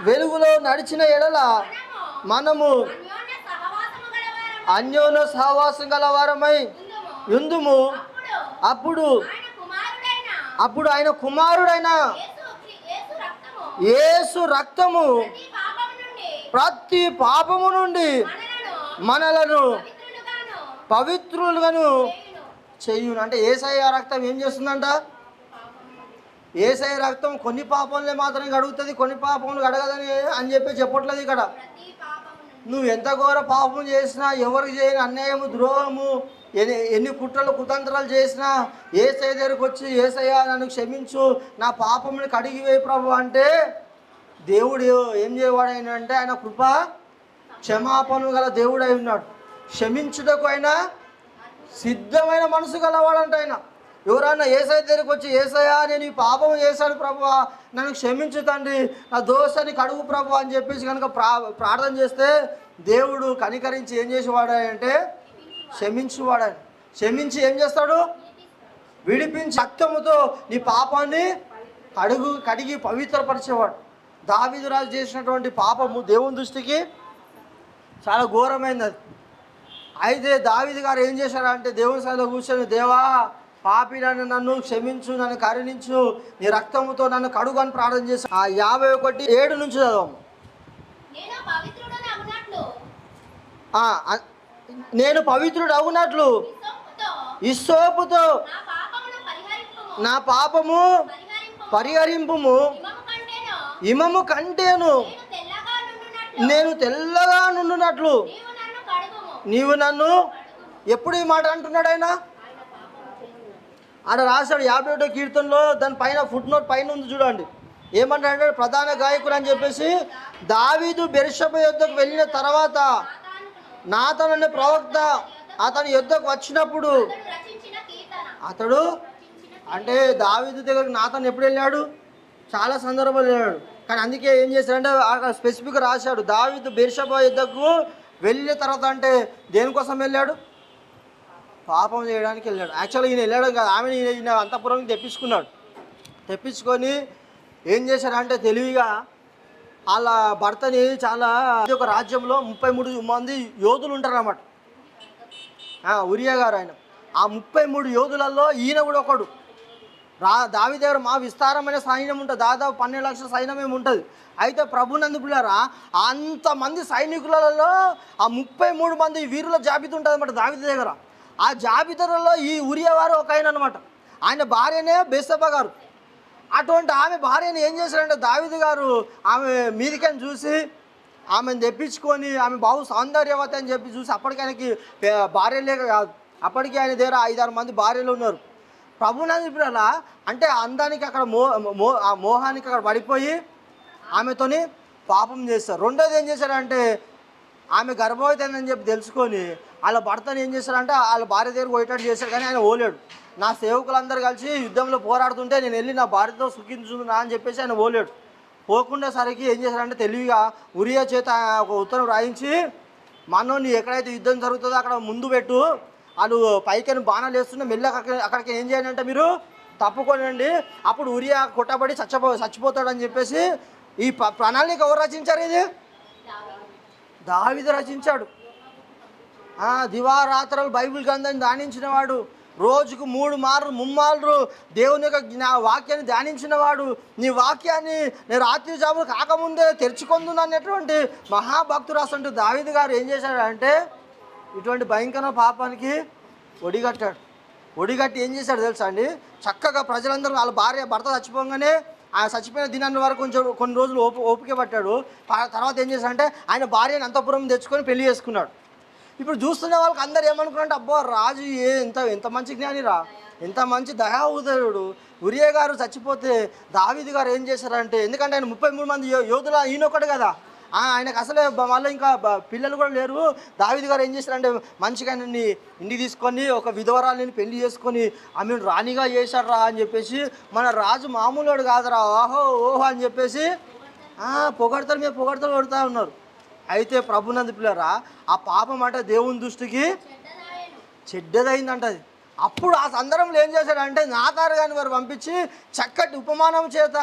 Speaker 1: వెలుగులో నడిచిన ఎడల మనము అన్యోన్య సహవాసం గలవారమై యుందుము. అప్పుడు ఆయన కుమారుడైన యేసు రక్తము ప్రతి పాపము నుండి మనలను పవిత్రులుగాను చేయును. అంటే యేసయ్య రక్తం ఏం చేస్తుందంట? యేసయ్య రక్తం కొన్ని పాపములే మాత్రం కడుగుతుంది, కొన్ని పాపములు కడగదని అని చెప్పి చెప్పట్లేదు ఇక్కడ. నువ్వు ఎంత ఘోర పాపం చేసినా, ఎవరికి చేయని అన్యాయము, ద్రోహము, ఎన్ని కుట్రలు కుతంత్రాలు చేసినా యేసయ్య దగ్గరికి వచ్చి యేసయ్య నన్ను క్షమించు, నా పాపముని కడిగివేయి ప్రభు అంటే దేవుడు ఏం చేయవాడు అంటే ఆయన కృప క్షమాపణ గల దేవుడు అయి ఉన్నాడు. క్షమించుటకు ఆయన సిద్ధమైన మనసు గలవాడంట. ఆయన ఎవరైనా యేసయ్య దగ్గరికి వచ్చి యేసయ్య నేను ఈ పాపం చేశాను ప్రభు, నన్ను క్షమించు తండ్రి, నా దోషాన్ని కడుగు ప్రభు అని చెప్పేసి కనుక ప్రార్థన చేస్తే దేవుడు కనికరించి ఏం చేసేవాడంటే క్షమించువాడని. క్షమించి ఏం చేస్తాడు? విడిపించి రక్తముతో నీ పాపాన్ని కడిగి పవిత్రపరిచేవాడు. దావీదు రాజు చేసినటువంటి పాపము దేవుని దృష్టికి చాలా ఘోరమైనది అది. అయితే దావీదు గారు ఏం చేశారంటే దేవుని సన్నిధిలో కూర్చొని, దేవా పాపినని నన్ను క్షమించు, నన్ను కరుణించు, నీ రక్తముతో నన్ను కడుగు అని ప్రార్థన చేసి ఆ 51:7 నుంచి చదవము. నేను పవిత్రుడు అవునట్లు హిస్సోపుతో నా పాపము పరిహరింపుము, హిమము కంటేను నేను తెల్లగా నుండునట్లు నీవు నన్ను. ఎప్పుడు ఈ మాట అంటున్నాడు ఆయన? ఆడ రాశాడు 51వ కీర్తనలో, దాని పైన ఫుట్ నోట్ పైన ఉంది చూడండి. ఏమంటాడంటే, ప్రధాన గాయకుడు అని చెప్పేసి దావీదు బెర్షెబ యుద్ధకు వెళ్ళిన తర్వాత నాతాను అనే ప్రవక్త అతని యుద్ధకు వచ్చినప్పుడు అతడు అంటే దావీదు దగ్గరికి నాతాను ఎప్పుడు వెళ్ళాడు? చాలా సందర్భాలు వెళ్ళాడు. కానీ అందుకే ఏం చేశాడంటే అక్కడ స్పెసిఫిక్గా రాశాడు, దావీదు బెర్షెబ యుద్ధకు వెళ్ళిన తర్వాత. అంటే దేనికోసం వెళ్ళాడు? పాపం చేయడానికి వెళ్ళాడు. యాక్చువల్గా ఈయన వెళ్ళాడు కాదు, ఆమెను ఈయన అంతఃపురం తెప్పించుకొని ఏం చేశారంటే తెలివిగా వాళ్ళ భర్తని చాలా ఒక రాజ్యంలో 33 మంది యోధులు ఉంటారు అన్నమాట. ఉరియా గారు ఆయన. ఆ 33 యోధులలో ఈయన కూడా ఒకడు. దావీదు దగ్గర మా విస్తారమైన సైన్యం ఉంటుంది, దాదాపు 12 లక్షల సైన్యం ఏమి ఉంటుంది. అయితే ప్రభునందు పిల్లరా, అంతమంది సైనికులలో ఆ 33 మంది వీరుల జాబితా ఉంటుంది అన్నమాట దావీదు దగ్గర. ఆ జాబితాలో ఈ ఉరియా వారు ఒక ఆయన అనమాట. ఆయన భార్యనే బెత్షెబ గారు. అటువంటి ఆమె భార్యను ఏం చేశారంటే దావీదు గారు ఆమె మీదికని చూసి ఆమెను తెప్పించుకొని, ఆమె బాగు సౌందర్యవతి అని చెప్పి చూసి, అప్పటికి ఆయనకి భార్య లేక కాదు, అప్పటికి ఆయన దగ్గర 5-6 మంది భార్యలు ఉన్నారు. ప్రభునందు పిల్లరా, అంటే అందానికి అక్కడ ఆ మోహానికి అక్కడ పడిపోయి ఆమెతోని పాపం చేస్తారు. రెండోది ఏం చేశారంటే ఆమె గర్భవతి అని చెప్పి తెలుసుకొని వాళ్ళ భర్తను ఏం చేశారంటే వాళ్ళ భార్య దగ్గర పోయేటట్టు చేశారు. కానీ ఆయన ఓలేడు. నా సేవకులందరూ కలిసి యుద్ధంలో పోరాడుతుంటే నేను వెళ్ళి నా భార్యతో సుఖించున్నా అని చెప్పేసి ఆయన ఓలేడు. పోకుండా సరికి ఏం చేశారంటే తెలివిగా ఉరియా చేత ఒక ఉత్తరం రాయించి, మనోని ఎక్కడైతే యుద్ధం జరుగుతుందో అక్కడ ముందు పెట్టు, వాళ్ళు పైకని బాణాలు వేస్తుంటే మెల్ల అక్కడికి ఏం చేయాలంటే మీరు తప్పుకోనండి, అప్పుడు ఉరియా కొట్టబడి చచ్చిపోతాడని చెప్పేసి ఈ ప్రణాళిక ఎవరు రచించారు? ఇది దావీదు రచించాడు. దివారాత్రాలు బైబిల్ గ్రంథాన్ని ధ్యానించిన వాడు, రోజుకు 3 మార్లు ముమ్మార్లు దేవుని యొక్క వాక్యాన్ని ధ్యానించిన వాడు, నీ వాక్యాన్ని నేను రాత్రి జాములు కాకముందే తెరుచుకుందును అన్నటువంటి మహాభక్తుడు. అసలు దావీదు గారు ఏం చేశాడంటే ఇటువంటి భయంకర పాపానికి ఒడిగట్టాడు. ఒడిగట్టి ఏం చేశాడు తెలుసా అండి? చక్కగా ప్రజలందరూ వాళ్ళ భర్త చచ్చిపోగానే ఆ చచ్చిపోయిన దినాన్ని వరకు కొన్ని రోజులు ఓపిక పట్టాడు. తర్వాత ఏం చేశాడంటే ఆయన భార్యను అంతఃపురం తెచ్చుకొని పెళ్లి చేసుకున్నాడు. ఇప్పుడు చూస్తున్న వాళ్ళకి అందరు ఏమనుకున్నారంటే, అబ్బో రాజు ఎంత మంచి జ్ఞానిరా, ఎంత మంచి దయావుదయుడు. ఉరియా గారు చచ్చిపోతే దావీదు గారు ఏం చేశారంటే, ఎందుకంటే ఆయన 33 మంది యోధుల ఈయనొక్కడు కదా, ఆయనకు అసలే మళ్ళీ ఇంకా పిల్లలు కూడా లేరు. దావీదు గారు ఏం చేశారంటే మంచిగా ఆయనని ఇంటికి తీసుకొని ఒక విధవరాలని పెళ్లి చేసుకొని ఆమెను రాణిగా చేశారా అని చెప్పేసి, మన రాజు మామూలుడు కాదురా, ఓహో అని చెప్పేసి పొగడతలు కొడుతూ ఉన్నారు. అయితే ప్రభునందు పిల్లరా, ఆ పాపం అంటే దేవుని దృష్టికి చెడ్డదైందంట అది. అప్పుడు ఆ సందర్భంలో ఏం చేశాడంటే నాతారు గారిని వారు పంపించి చక్కటి ఉపమానం చేత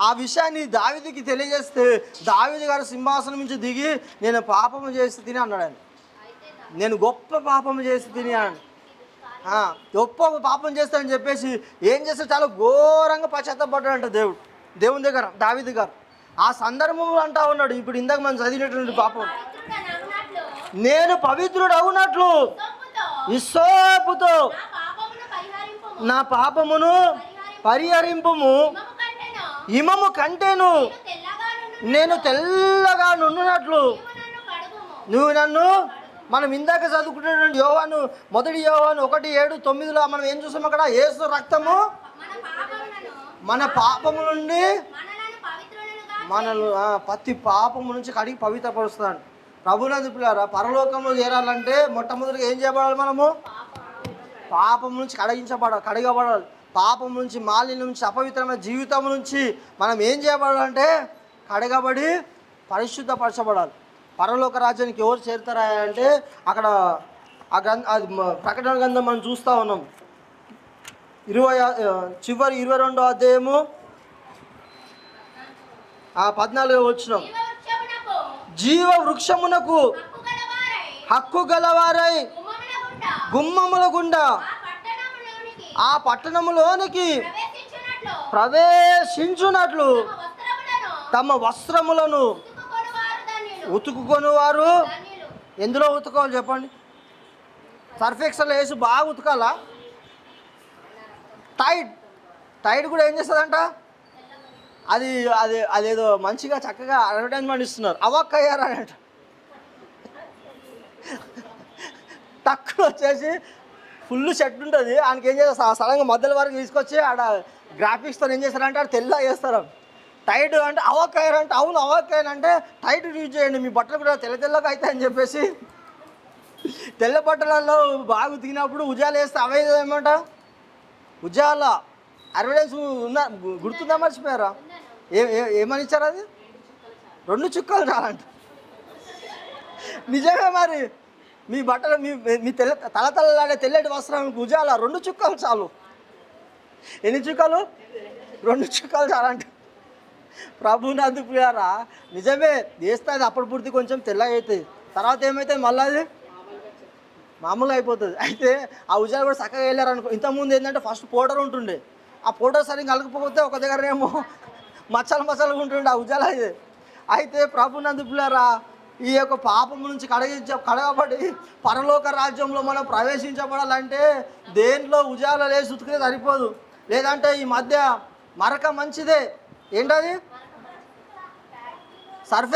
Speaker 1: ఆ విషయాన్ని దావీదుకి తెలియజేస్తే, దావీదు గారు సింహాసనం నుంచి దిగి నేను పాపము చేసి తిని అన్నాడు. ఆయన నేను గొప్ప పాపము చేసి తిని అన్నాడు. గొప్ప పాపం చేస్తానని చెప్పేసి ఏం చేస్తే చాలా ఘోరంగా పశ్చాత్తపడ్డాడంట దేవుని దగ్గర దావీదు గారు. ఆ సందర్భంలో అంటా ఉన్నాడు, ఇప్పుడు ఇందాక మనం చదివినటువంటి పాపం, నేను పవిత్రుడు అవునట్లు హిస్సోపుతో నా పాపమును పరిహరింపుము, హిమము కంటేను నేను తెల్లగా నుండునట్లు నువ్వు నన్ను. మనం ఇందాక చదువుకున్నటువంటి యోహాను 1 యోహాను 1:7-9 మనం ఏం చూసాం? అక్కడ యేసు రక్తము మన పాపము నుండి మనల్ని ప్రతి పాపము నుంచి కడిగి పవిత్రపరుస్తాడు. ప్రభునందు పిల్లారా, పరలోకంలో చేరాలంటే మొట్టమొదటిగా ఏం చేయబడాలి? మనము పాపం నుంచి కడగబడాలి. పాపం నుంచి, మాలిన్యం నుంచి, అపవిత్రమైన జీవితం నుంచి మనం ఏం చేయబడాలంటే కడగబడి పరిశుద్ధపరచబడాలి. పరలోక రాజ్యానికి ఎవరు చేరుతారా అంటే అక్కడ ప్రకటన గ్రంథం మనం చూస్తూ ఉన్నాం. 22వ అధ్యాయము ఆ 14వ వచనం, జీవ వృక్షమునకు హక్కు గలవారై గుమ్మముల గుండా ఆ పట్టణములోనికి ప్రవేశించునట్లు తమ వస్త్రములను ఉతుకుకొని వారు. ఎందులో ఉతుకోవాలి చెప్పండి? సర్ఫ్ ఎక్సెల్ వేసి బాగా ఉతకాలా? టైడ్ కూడా ఏం చేస్తుందంట? అది అది అదేదో మంచిగా చక్కగా అడ్వర్టైజ్మెంట్ ఇస్తున్నారు, అవాక్కయ్యారా అంట. తక్కువ వచ్చేసి ఫుల్ షర్ట్ ఉంటుంది, ఆయనకి ఏం చేస్తారు సడన్గా మధ్యలో వరకు తీసుకొచ్చి ఆడ గ్రాఫిక్స్తో ఏం చేస్తారంటే ఆడ తెల్ల చేస్తారు. టైట్ అంటే అవాక్కయ్యారంటే, అవును అవాక్కయ్యానంటే టైట్ యూజ్ చేయండి, మీ బట్టలు కూడా తెల్ల తెల్లగా అవుతాయని చెప్పేసి తెల్ల బట్టలలో బాగా ఉతికినప్పుడు ఉజాలు వేస్తే అవే ఏమంట ఉజాల అడ్వర్టైజ్ ఉన్న గుర్తుందా? మర్చిపోయారా? ఏమని ఇచ్చారు? అది 2 చుక్కలు చాలంట. నిజమే మరి. మీ బట్టలు మీ తలతలలాడే తెల్లటి వస్త్రానికి ఉజాల 2 చుక్కలు చాలు. ఎన్ని చుక్కలు? 2 చుక్కలు చాలంట. ప్రభునందు ప్రియారా, నిజమే వేస్తుంది. అప్పుడు పూర్తి కొంచెం తెల్లగా అవుతుంది, తర్వాత ఏమవుతుంది మళ్ళీ అది మామూలుగా అయిపోతుంది. అయితే ఆ ఉజాలు కూడా చక్కగా వెళ్ళారనుకో. ఇంతకుముందు ఏంటంటే ఫస్ట్ పౌడర్ ఉంటుండే, ఆ పౌడర్ సరిగ్గా కలగకపోతే ఒక దగ్గరేమో మచ్చలు ఉంటుండే ఆ ఉజాలు. అయితే ప్రభునందు ప్రియారా, ఈ యొక్క పాపం నుంచి కడగబడి పరలోక రాజ్యంలో మనం ప్రవేశించబడాలంటే దేంట్లో ఉజాల లేసి ఉతికితే సరిపోదు. లేదంటే ఈ మధ్య మరక మంచిదే. ఏంటది? సర్ఫ్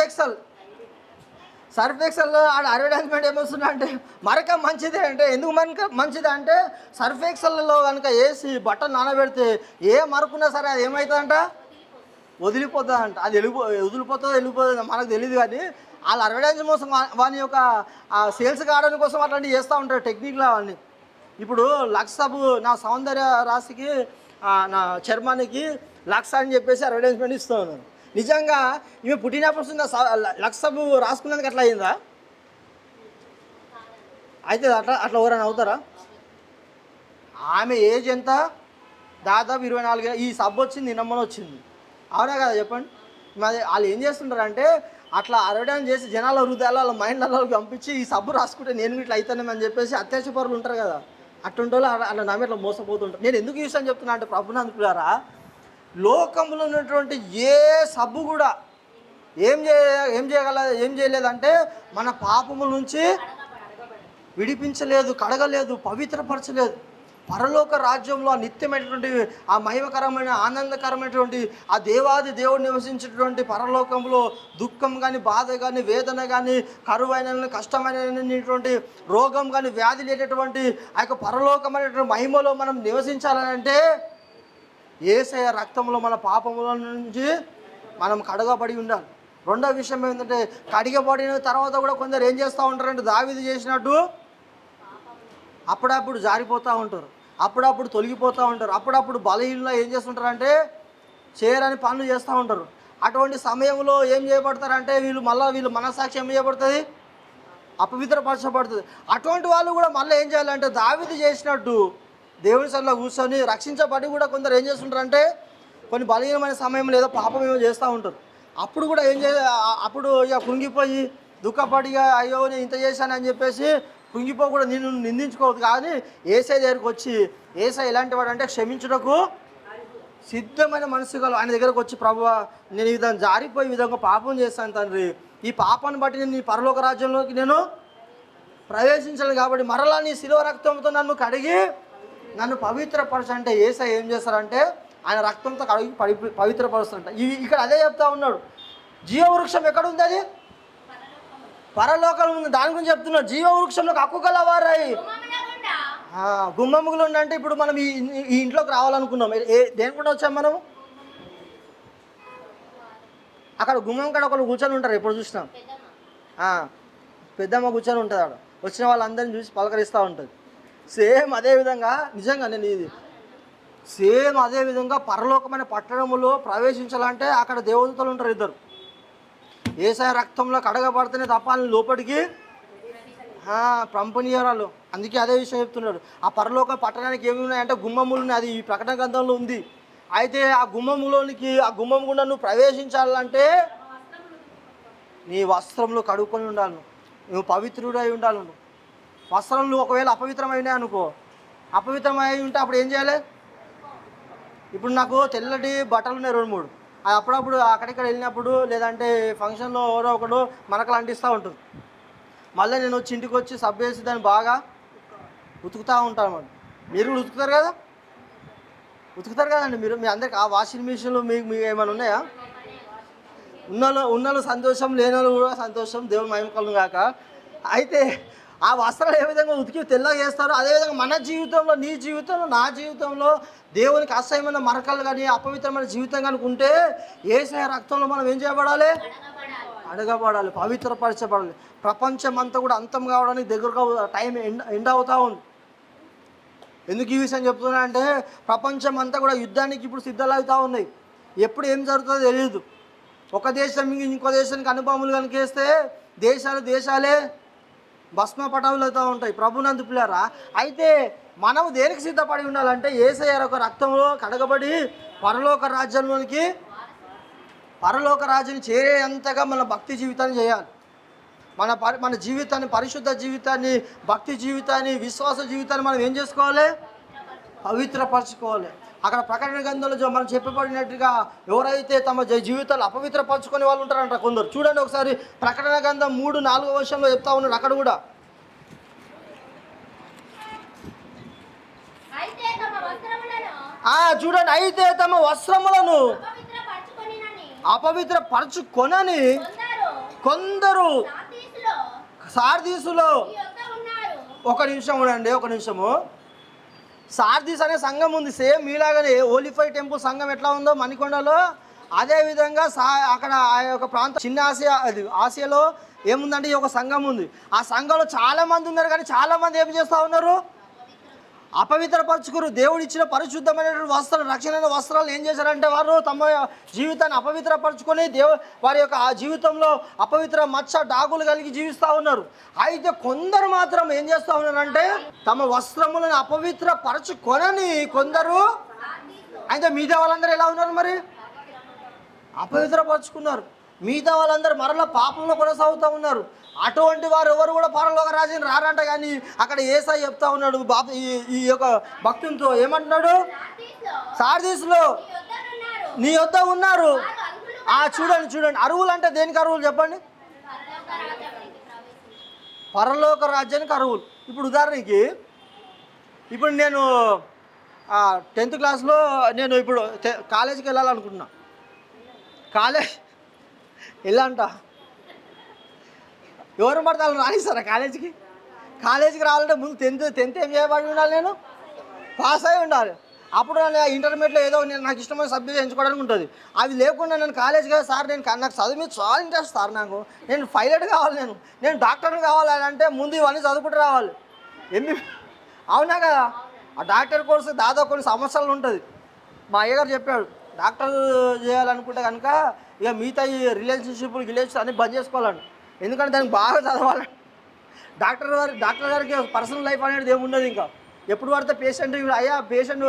Speaker 1: ఎక్సెల్లో ఆడ అడ్వర్టైజ్మెంట్ ఏమొస్తుందా అంటే మరక మంచిదే అంటే, ఎందుకు మంచిది అంటే సర్ఫ్ ఎక్సెల్లో కనుక వేసి బట్టలు నానబెడితే ఏ మరకున్నా సరే అది ఏమవుతుందంట? వదిలిపోతుందంట. అది వదిలిపోతుందో వెళ్ళిపోతుందో మనకు తెలియదు, కానీ వాళ్ళు అడ్వర్టైజ్ కోసం వాని యొక్క సేల్స్ కావడానికి కోసం అట్లాంటివి చేస్తూ ఉంటారు టెక్నిక్లో అవన్నీ. ఇప్పుడు లక్స్ సబ్బు నా సౌందర్య రాశికి నా చర్మానికి లక్స్ అని చెప్పేసి అడ్వర్టైజ్మెంట్ ఇస్తూ ఉన్నాను. నిజంగా ఇవి పుట్టినప్పుడు లక్స్ సబ్బు రాసుకున్నందుకు అట్లా అయిందా? అయితే అట్లా ఎవరైనా అవుతారా? ఆమె ఏజ్ ఎంత? దాదాపు 24. ఈ సబ్బు వచ్చింది నిన్నమ్మని వచ్చింది, అవునా కదా చెప్పండి? మరి వాళ్ళు ఏం చేస్తుంటారంటే అట్లా అరవడం చేసి జనాల హృదయాలు వాళ్ళ మైండ్లలో పంపించి ఈ సబ్బు రాసుకుంటే నేను ఇట్లా అవుతానేమని చెప్పేసి అత్యాశపరులు ఉంటారు కదా, అట్టుంటో అలా నమ్మి ఇట్లా మోసపోతుంటారు. నేను ఎందుకు ఈ విషయం చెప్తున్నా అంటే ప్రభునందుకులారా, లోకంలో ఉన్నటువంటి ఏ సబ్బు కూడా ఏం చేయలేదంటే మన పాపముల నుంచి విడిపించలేదు, కడగలేదు, పవిత్రపరచలేదు. పరలోక రాజ్యంలో ఆ నిత్యమైనటువంటి ఆ మహిమకరమైన ఆనందకరమైనటువంటి ఆ దేవాది దేవుడు నివసించేటువంటి పరలోకంలో దుఃఖం కానీ, బాధ కానీ, వేదన కానీ, కరువైన కష్టమైనటువంటి రోగం కానీ, వ్యాధి లేనటువంటి ఆ యొక్క పరలోకమైనటువంటి మహిమలో మనం నివసించాలంటే యేసయ్య రక్తంలో మన పాపముల నుంచి మనం కడగబడి ఉండాలి. రెండో విషయం ఏంటంటే కడిగబడిన తర్వాత కూడా కొందరు ఏం చేస్తూ ఉంటారంటే దావీదు చేసినట్టు అప్పుడప్పుడు జారిపోతూ ఉంటారు, అప్పుడప్పుడు తొలగిపోతూ ఉంటారు, అప్పుడప్పుడు బలహీనలో ఏం చేస్తుంటారంటే చేయరని పనులు చేస్తూ ఉంటారు. అటువంటి సమయంలో ఏం చేయబడతారంటే వీళ్ళు మనస్సాక్షి ఏం చేయబడుతుంది? అపవిత్రపరచబడుతుంది. అటువంటి వాళ్ళు కూడా మళ్ళీ ఏం చేయాలంటే దావీదు చేసినట్టు దేవుని సన్నిధిలో కూర్చొని రక్షించబడి కూడా కొందరు ఏం చేస్తుంటారంటే కొన్ని బలహీనమైన సమయంలో ఏదో పాపం ఏమో చేస్తూ ఉంటారు. అప్పుడు కూడా అప్పుడు ఇక కృంగిపోయి దుఃఖపడిగా అయ్యో నేను ఇంత చేశానని చెప్పేసి కృంగిపోకూడా నిన్ను నిందించుకోవద్దు. కానీ యేసయ్య దగ్గరికి వచ్చి, యేసయ్య ఎలాంటి వాడు అంటే క్షమించుటకు సిద్ధమైన మనసు గల ఆయన దగ్గరకు వచ్చి, ప్రభువా నేను ఈ విధంగా జారిపోయి విధంగా పాపం చేస్తాను తండ్రి, ఈ పాపాన్ని బట్టి నేను నీ పరలోక రాజ్యంలోకి నేను ప్రవేశించాను కాబట్టి మరలా నీ శిలువ రక్తంతో నన్ను కడిగి నన్ను పవిత్రపరచంటే యేసయ్య ఏం చేస్తారంటే ఆయన రక్తంతో కడిగి పవిత్రపరుస్తారంట. ఇక్కడ అదే చెప్తా ఉన్నాడు. జీవవృక్షం ఎక్కడుంది? అది పరలోకం ఉంది. దాని గురించి చెప్తున్నాడు. జీవవృక్షంలోకి హక్కు గలవారై గుమ్మములు అంటే ఇప్పుడు మనం ఈ ఇంట్లోకి రావాలనుకున్నాం, దేనికుండా వచ్చాం మనం? అక్కడ గుమ్మం కాడ ఒకళ్ళు కూర్చొని ఉంటారు, ఎప్పుడు చూసినాం. పెద్దమ్మ కూర్చొని ఉంటుంది, ఆడ వచ్చిన వాళ్ళందరినీ చూసి పలకరిస్తూ ఉంటుంది. సేమ్ అదేవిధంగా నిజంగా సేమ్ అదేవిధంగా పరలోకమైన పట్టణములో ప్రవేశించాలంటే అక్కడ దేవదూతలు ఉంటారు, ఇద్దరు. యేసయ్య రక్తంలో కడగబడితేనే తప్ప లోపలికి పంపనీయరాలు. అందుకే అదే విషయం చెప్తున్నాడు. ఆ పరలోక పట్టణానికి ఏమి ఉన్నాయంటే గుమ్మములు ఉన్నాయి. అది ఈ ప్రకటన గ్రంథంలో ఉంది. అయితే ఆ గుమ్మంలోనికి, ఆ గుమ్మం గుండా నువ్వు ప్రవేశించాలంటే నీ వస్త్రములు కడుక్కొని ఉండాలి, నువ్వు పవిత్రుడై ఉండాలి. నువ్వు వస్త్రములు ఒకవేళ అపవిత్రమైనా అనుకో, అపవిత్రమై ఉంటే అప్పుడు ఏం చేయాలి? ఇప్పుడు నాకు తెల్లటి బట్టలు ఉన్నాయి 2-3, అది అప్పుడప్పుడు అక్కడిక్కడ వెళ్ళినప్పుడు లేదంటే ఫంక్షన్లో ఎవరో ఒకడు మనకలు అంటిస్తూ ఉంటుంది. మళ్ళీ నేను వచ్చి ఇంటికి వచ్చి సబ్బు వేసి దాన్ని బాగా ఉతుకుతూ ఉంటాను. మరి మీరు కూడా ఉతుకుతారు కదండి. మీ అందరికి ఆ వాషింగ్ మిషన్లు మీకు ఏమైనా ఉన్నాయా? ఉన్నలు సంతోషం, లేనోళ్ళు కూడా సంతోషం, దేవుని మహిమ కలుగును గాక. అయితే ఆ వస్త్రాలు ఏ విధంగా ఉతికి తెల్లగా చేస్తారో అదేవిధంగా మన జీవితంలో, నీ జీవితంలో, నా జీవితంలో దేవునికి అసహ్యమైన మరకలు కానీ అపవిత్రమైన జీవితం కనుక ఉంటే యేసయ్య రక్తంలో మనం ఏం చేయబడాలి? అడగబడాలి, పవిత్రపరచబడాలి. ప్రపంచం అంతా కూడా అంతం కావడానికి దగ్గరగా టైం ఎండ్ అవుతూ ఉంది. ఎందుకు ఈ విషయం చెప్తున్నా అంటే ప్రపంచం అంతా కూడా యుద్ధానికి ఇప్పుడు సిద్ధాలు అవుతూ ఉన్నాయి. ఎప్పుడు ఏం జరుగుతుందో తెలియదు. ఒక దేశం ఇంకో దేశానికి అనుభవములు కనుకేస్తే దేశాలే భస్మపటాలు అవుతూ ఉంటాయి. ప్రభునందు పిల్లారా, అయితే మనం దేనికి సిద్ధపడి ఉండాలంటే యేసయ్య యొక్క రక్తంలో కడగబడి పరలోక రాజ్యాన్ని చేరేంతగా మన భక్తి జీవితాన్ని చేయాలి. మన జీవితాన్ని, పరిశుద్ధ జీవితాన్ని, భక్తి జీవితాన్ని, విశ్వాస జీవితాన్ని మనం ఏం చేసుకోవాలి? పవిత్రపరచుకోవాలి. అక్కడ ప్రకటన గ్రంథంలో మనం చెప్పబడినట్టుగా ఎవరైతే తమ జీవితాలు అపవిత్రపరచుకునే వాళ్ళు ఉంటారంట కొందరు. చూడండి ఒకసారి ప్రకటన గ్రంథం 3-4 వర్షంలో చెప్తా ఉన్నాడు. అక్కడ కూడా చూడండి, అయితే తమ వస్త్రములను అపవిత్రపరచుకొనని కొందరు సార్దీసులో, ఒక నిమిషము, సార్దీస్ అనే సంఘం ఉంది. సేమ్ మీలాగానే ఓలిఫై టెంపుల్ సంఘం ఎట్లా ఉందో మణికొండలో, అదేవిధంగా అక్కడ ఆ యొక్క ప్రాంతం చిన్న ఆసియాలో ఏముందంటే ఈ ఒక సంఘం ఉంది. ఆ సంఘంలో చాలామంది ఉన్నారు, కానీ చాలామంది ఏం చేస్తూ ఉన్నారు? అపవిత్రపరచుకురు. దేవుడు ఇచ్చిన పరిశుద్ధమైనటువంటి వస్త్రాలు, రక్షణ వస్త్రాలు ఏం చేశారంటే వారు తమ జీవితాన్ని అపవిత్రపరచుకొని వారి యొక్క ఆ జీవితంలో అపవిత్ర మచ్చ డాగులు కలిగి జీవిస్తూ ఉన్నారు. అయితే కొందరు మాత్రం ఏం చేస్తూ ఉన్నారంటే తమ వస్త్రములను అపవిత్రపరచుకొనని కొందరు. అయితే మిగతా వాళ్ళందరూ ఎలా ఉన్నారు? మరి అపవిత్రపరచుకున్నారు. మిగతా వాళ్ళందరూ మరలా పాపంలో కొనసాగుతూ ఉన్నారు. అటువంటి వారు ఎవరు కూడా పరలోక రాజ్యం రారంట. కానీ అక్కడ యేసయ్య చెప్తా ఉన్నాడు ఈ యొక్క భక్తునితో, ఏమంటున్నాడు? సార్దీసులో నీ యొద్ద ఉన్నారు. చూడండి అరువులు అంటే దేనికి అరువులు చెప్పండి? పరలోక రాజ్యానికి అరువులు. ఇప్పుడు ఉదాహరణకి ఇప్పుడు నేను 10th క్లాస్లో నేను ఇప్పుడు కాలేజీకి వెళ్ళాలనుకుంటున్నా. వెళ్ళంట ఎవరు పడితే వాళ్ళు రానిస్తారా కాలేజీకి రావాలంటే ముందు 10th ఏం చేయబడి ఉండాలి? నేను పాస్ అయి ఉండాలి. అప్పుడు నేను ఇంటర్మీడియట్లో ఏదో నాకు ఇష్టమైన సబ్జెక్ట్ ఎంచుకోవడానికి ఉంటుంది. అవి లేకుండా నేను కాలేజీకి కదా సార్, నాకు చదువు మీద చాలా ఇంట్రెస్ట్ సార్, నేను పైలట్ కావాలి, నేను డాక్టర్ని కావాలి అంటే ముందు ఇవన్నీ చదువుకుంటూ రావాలి. అవునా కదా? ఆ డాక్టర్ కోర్సు దాదాపు కొన్ని సంవత్సరాలు ఉంటుంది. మా అయ్యగారు చెప్పాడు, డాక్టర్ చేయాలనుకుంటే కనుక ఇక మిగతా ఈ రిలేషన్షిప్ అన్నీ బంద్ చేసుకోవాలని. ఎందుకంటే దానికి బాగా చదవాలి. డాక్టర్ గారికి పర్సనల్ లైఫ్ అనేది ఏముండదు. ఇంకా ఎప్పుడు పడితే పేషెంట్ పేషెంట్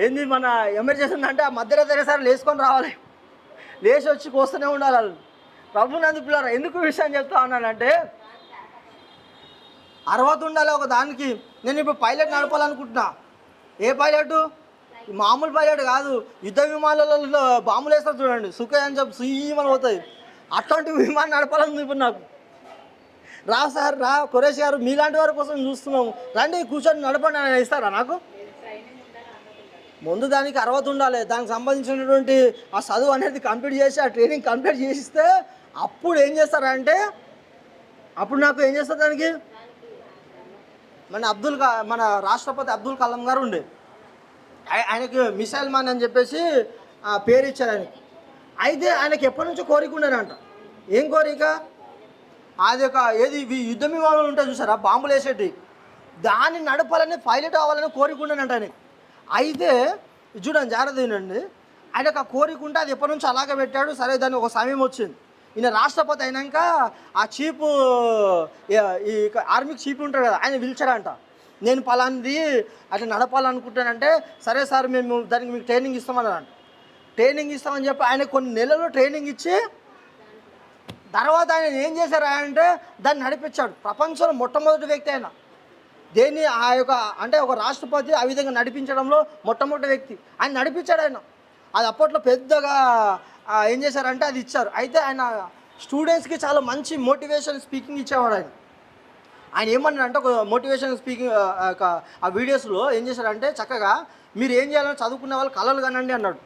Speaker 1: ఏంది మన ఎమర్జెన్సీ అంటే ఆ మధ్యరాత్రి సార్ లేచుకొని రావాలి, లేచి వచ్చి కోస్తూనే ఉండాలి వాళ్ళు. ప్రభునందు పిల్లరా, ఎందుకు విషయం చెప్తా ఉన్నానంటే అర్హత ఉండాలి ఒక దానికి. నేను ఇప్పుడు పైలట్ నడపాలనుకుంటున్నా. ఏ పైలట్? మామూలు పైలట్ కాదు. యుద్ధ విమానాలలో బాంబులు వేస్తారు చూడండి, సుఖ అని చెప్పి సుయ్యమని పోతాయి. అట్లాంటి విమానం నడపాలని ఇప్పుడు నాకు రా సార్, రా కురేష్ గారు, మీలాంటి వారి కోసం చూస్తున్నాము, రండి కూర్చొని నడపండి అని ఇస్తారా నాకు? ముందు దానికి అర్హత ఉండాలి. దానికి సంబంధించినటువంటి ఆ చదువు అనేది కంప్లీట్ చేసి ఆ ట్రైనింగ్ కంప్లీట్ చేసిస్తే అప్పుడు ఏం చేస్తారంటే అప్పుడు నాకు ఏం చేస్తారు దానికి. మన రాష్ట్రపతి అబ్దుల్ కలాం గారు ఉండే, ఆయనకి మిసైల్ మ్యాన్ అని చెప్పేసి పేరు ఇచ్చారు ఆయనకి. అయితే ఆయనకి ఎప్పటి నుంచో కోరిక ఉండేనంట. ఏం కోరిక? అది ఒక యుద్ధ విమానాలు ఉంటాయి చూసారా, బాంబులు వేసేటి, దాన్ని నడపాలని, పైలట్ అవ్వాలని కోరిక ఉండేనంట ఆయనకి. అయితే చూడండి, జాగ్రత్త వినండి, ఆయనకు ఆ కోరిక ఉంటే అది ఎప్పటి నుంచో అలాగే పెట్టాడు. సరే, దానికి ఒక సమయం వచ్చింది. ఈయన రాష్ట్రపతి అయినాక ఆ చీఫ్, ఈ ఆర్మీకి చీఫ్ ఉంటాడు కదా, ఆయన పిలిచాడంట. నేను పలాంది అట్లా నడపాలనుకుంటానంటే, సరే సార్ మేము దానికి మీకు ట్రైనింగ్ ఇస్తామన్నాడు. ట్రైనింగ్ ఇస్తామని చెప్పి ఆయన కొన్ని నెలలు ట్రైనింగ్ ఇచ్చి తర్వాత ఆయన ఏం చేశారు అంటే దాన్ని నడిపించాడు. ప్రపంచంలో మొట్టమొదటి వ్యక్తి ఆయన. దేన్ని ఆ యొక్క అంటే ఒక రాష్ట్రపతి ఆ విధంగా నడిపించడంలో మొట్టమొదటి వ్యక్తి ఆయన నడిపించాడు. ఆయన అది అప్పట్లో పెద్దగా ఏం చేశారంటే అది ఇచ్చారు. అయితే ఆయన స్టూడెంట్స్కి చాలా మంచి మోటివేషన్ స్పీకింగ్ ఇచ్చేవాడు. ఆయన ఏమన్నాడంటే ఒక మోటివేషన్ స్పీకింగ్ ఆ వీడియోస్లో ఏం చేశారంటే చక్కగా మీరు ఏం చేయాలని చదువుకునే వాళ్ళు కళలు కనండి అన్నాడు.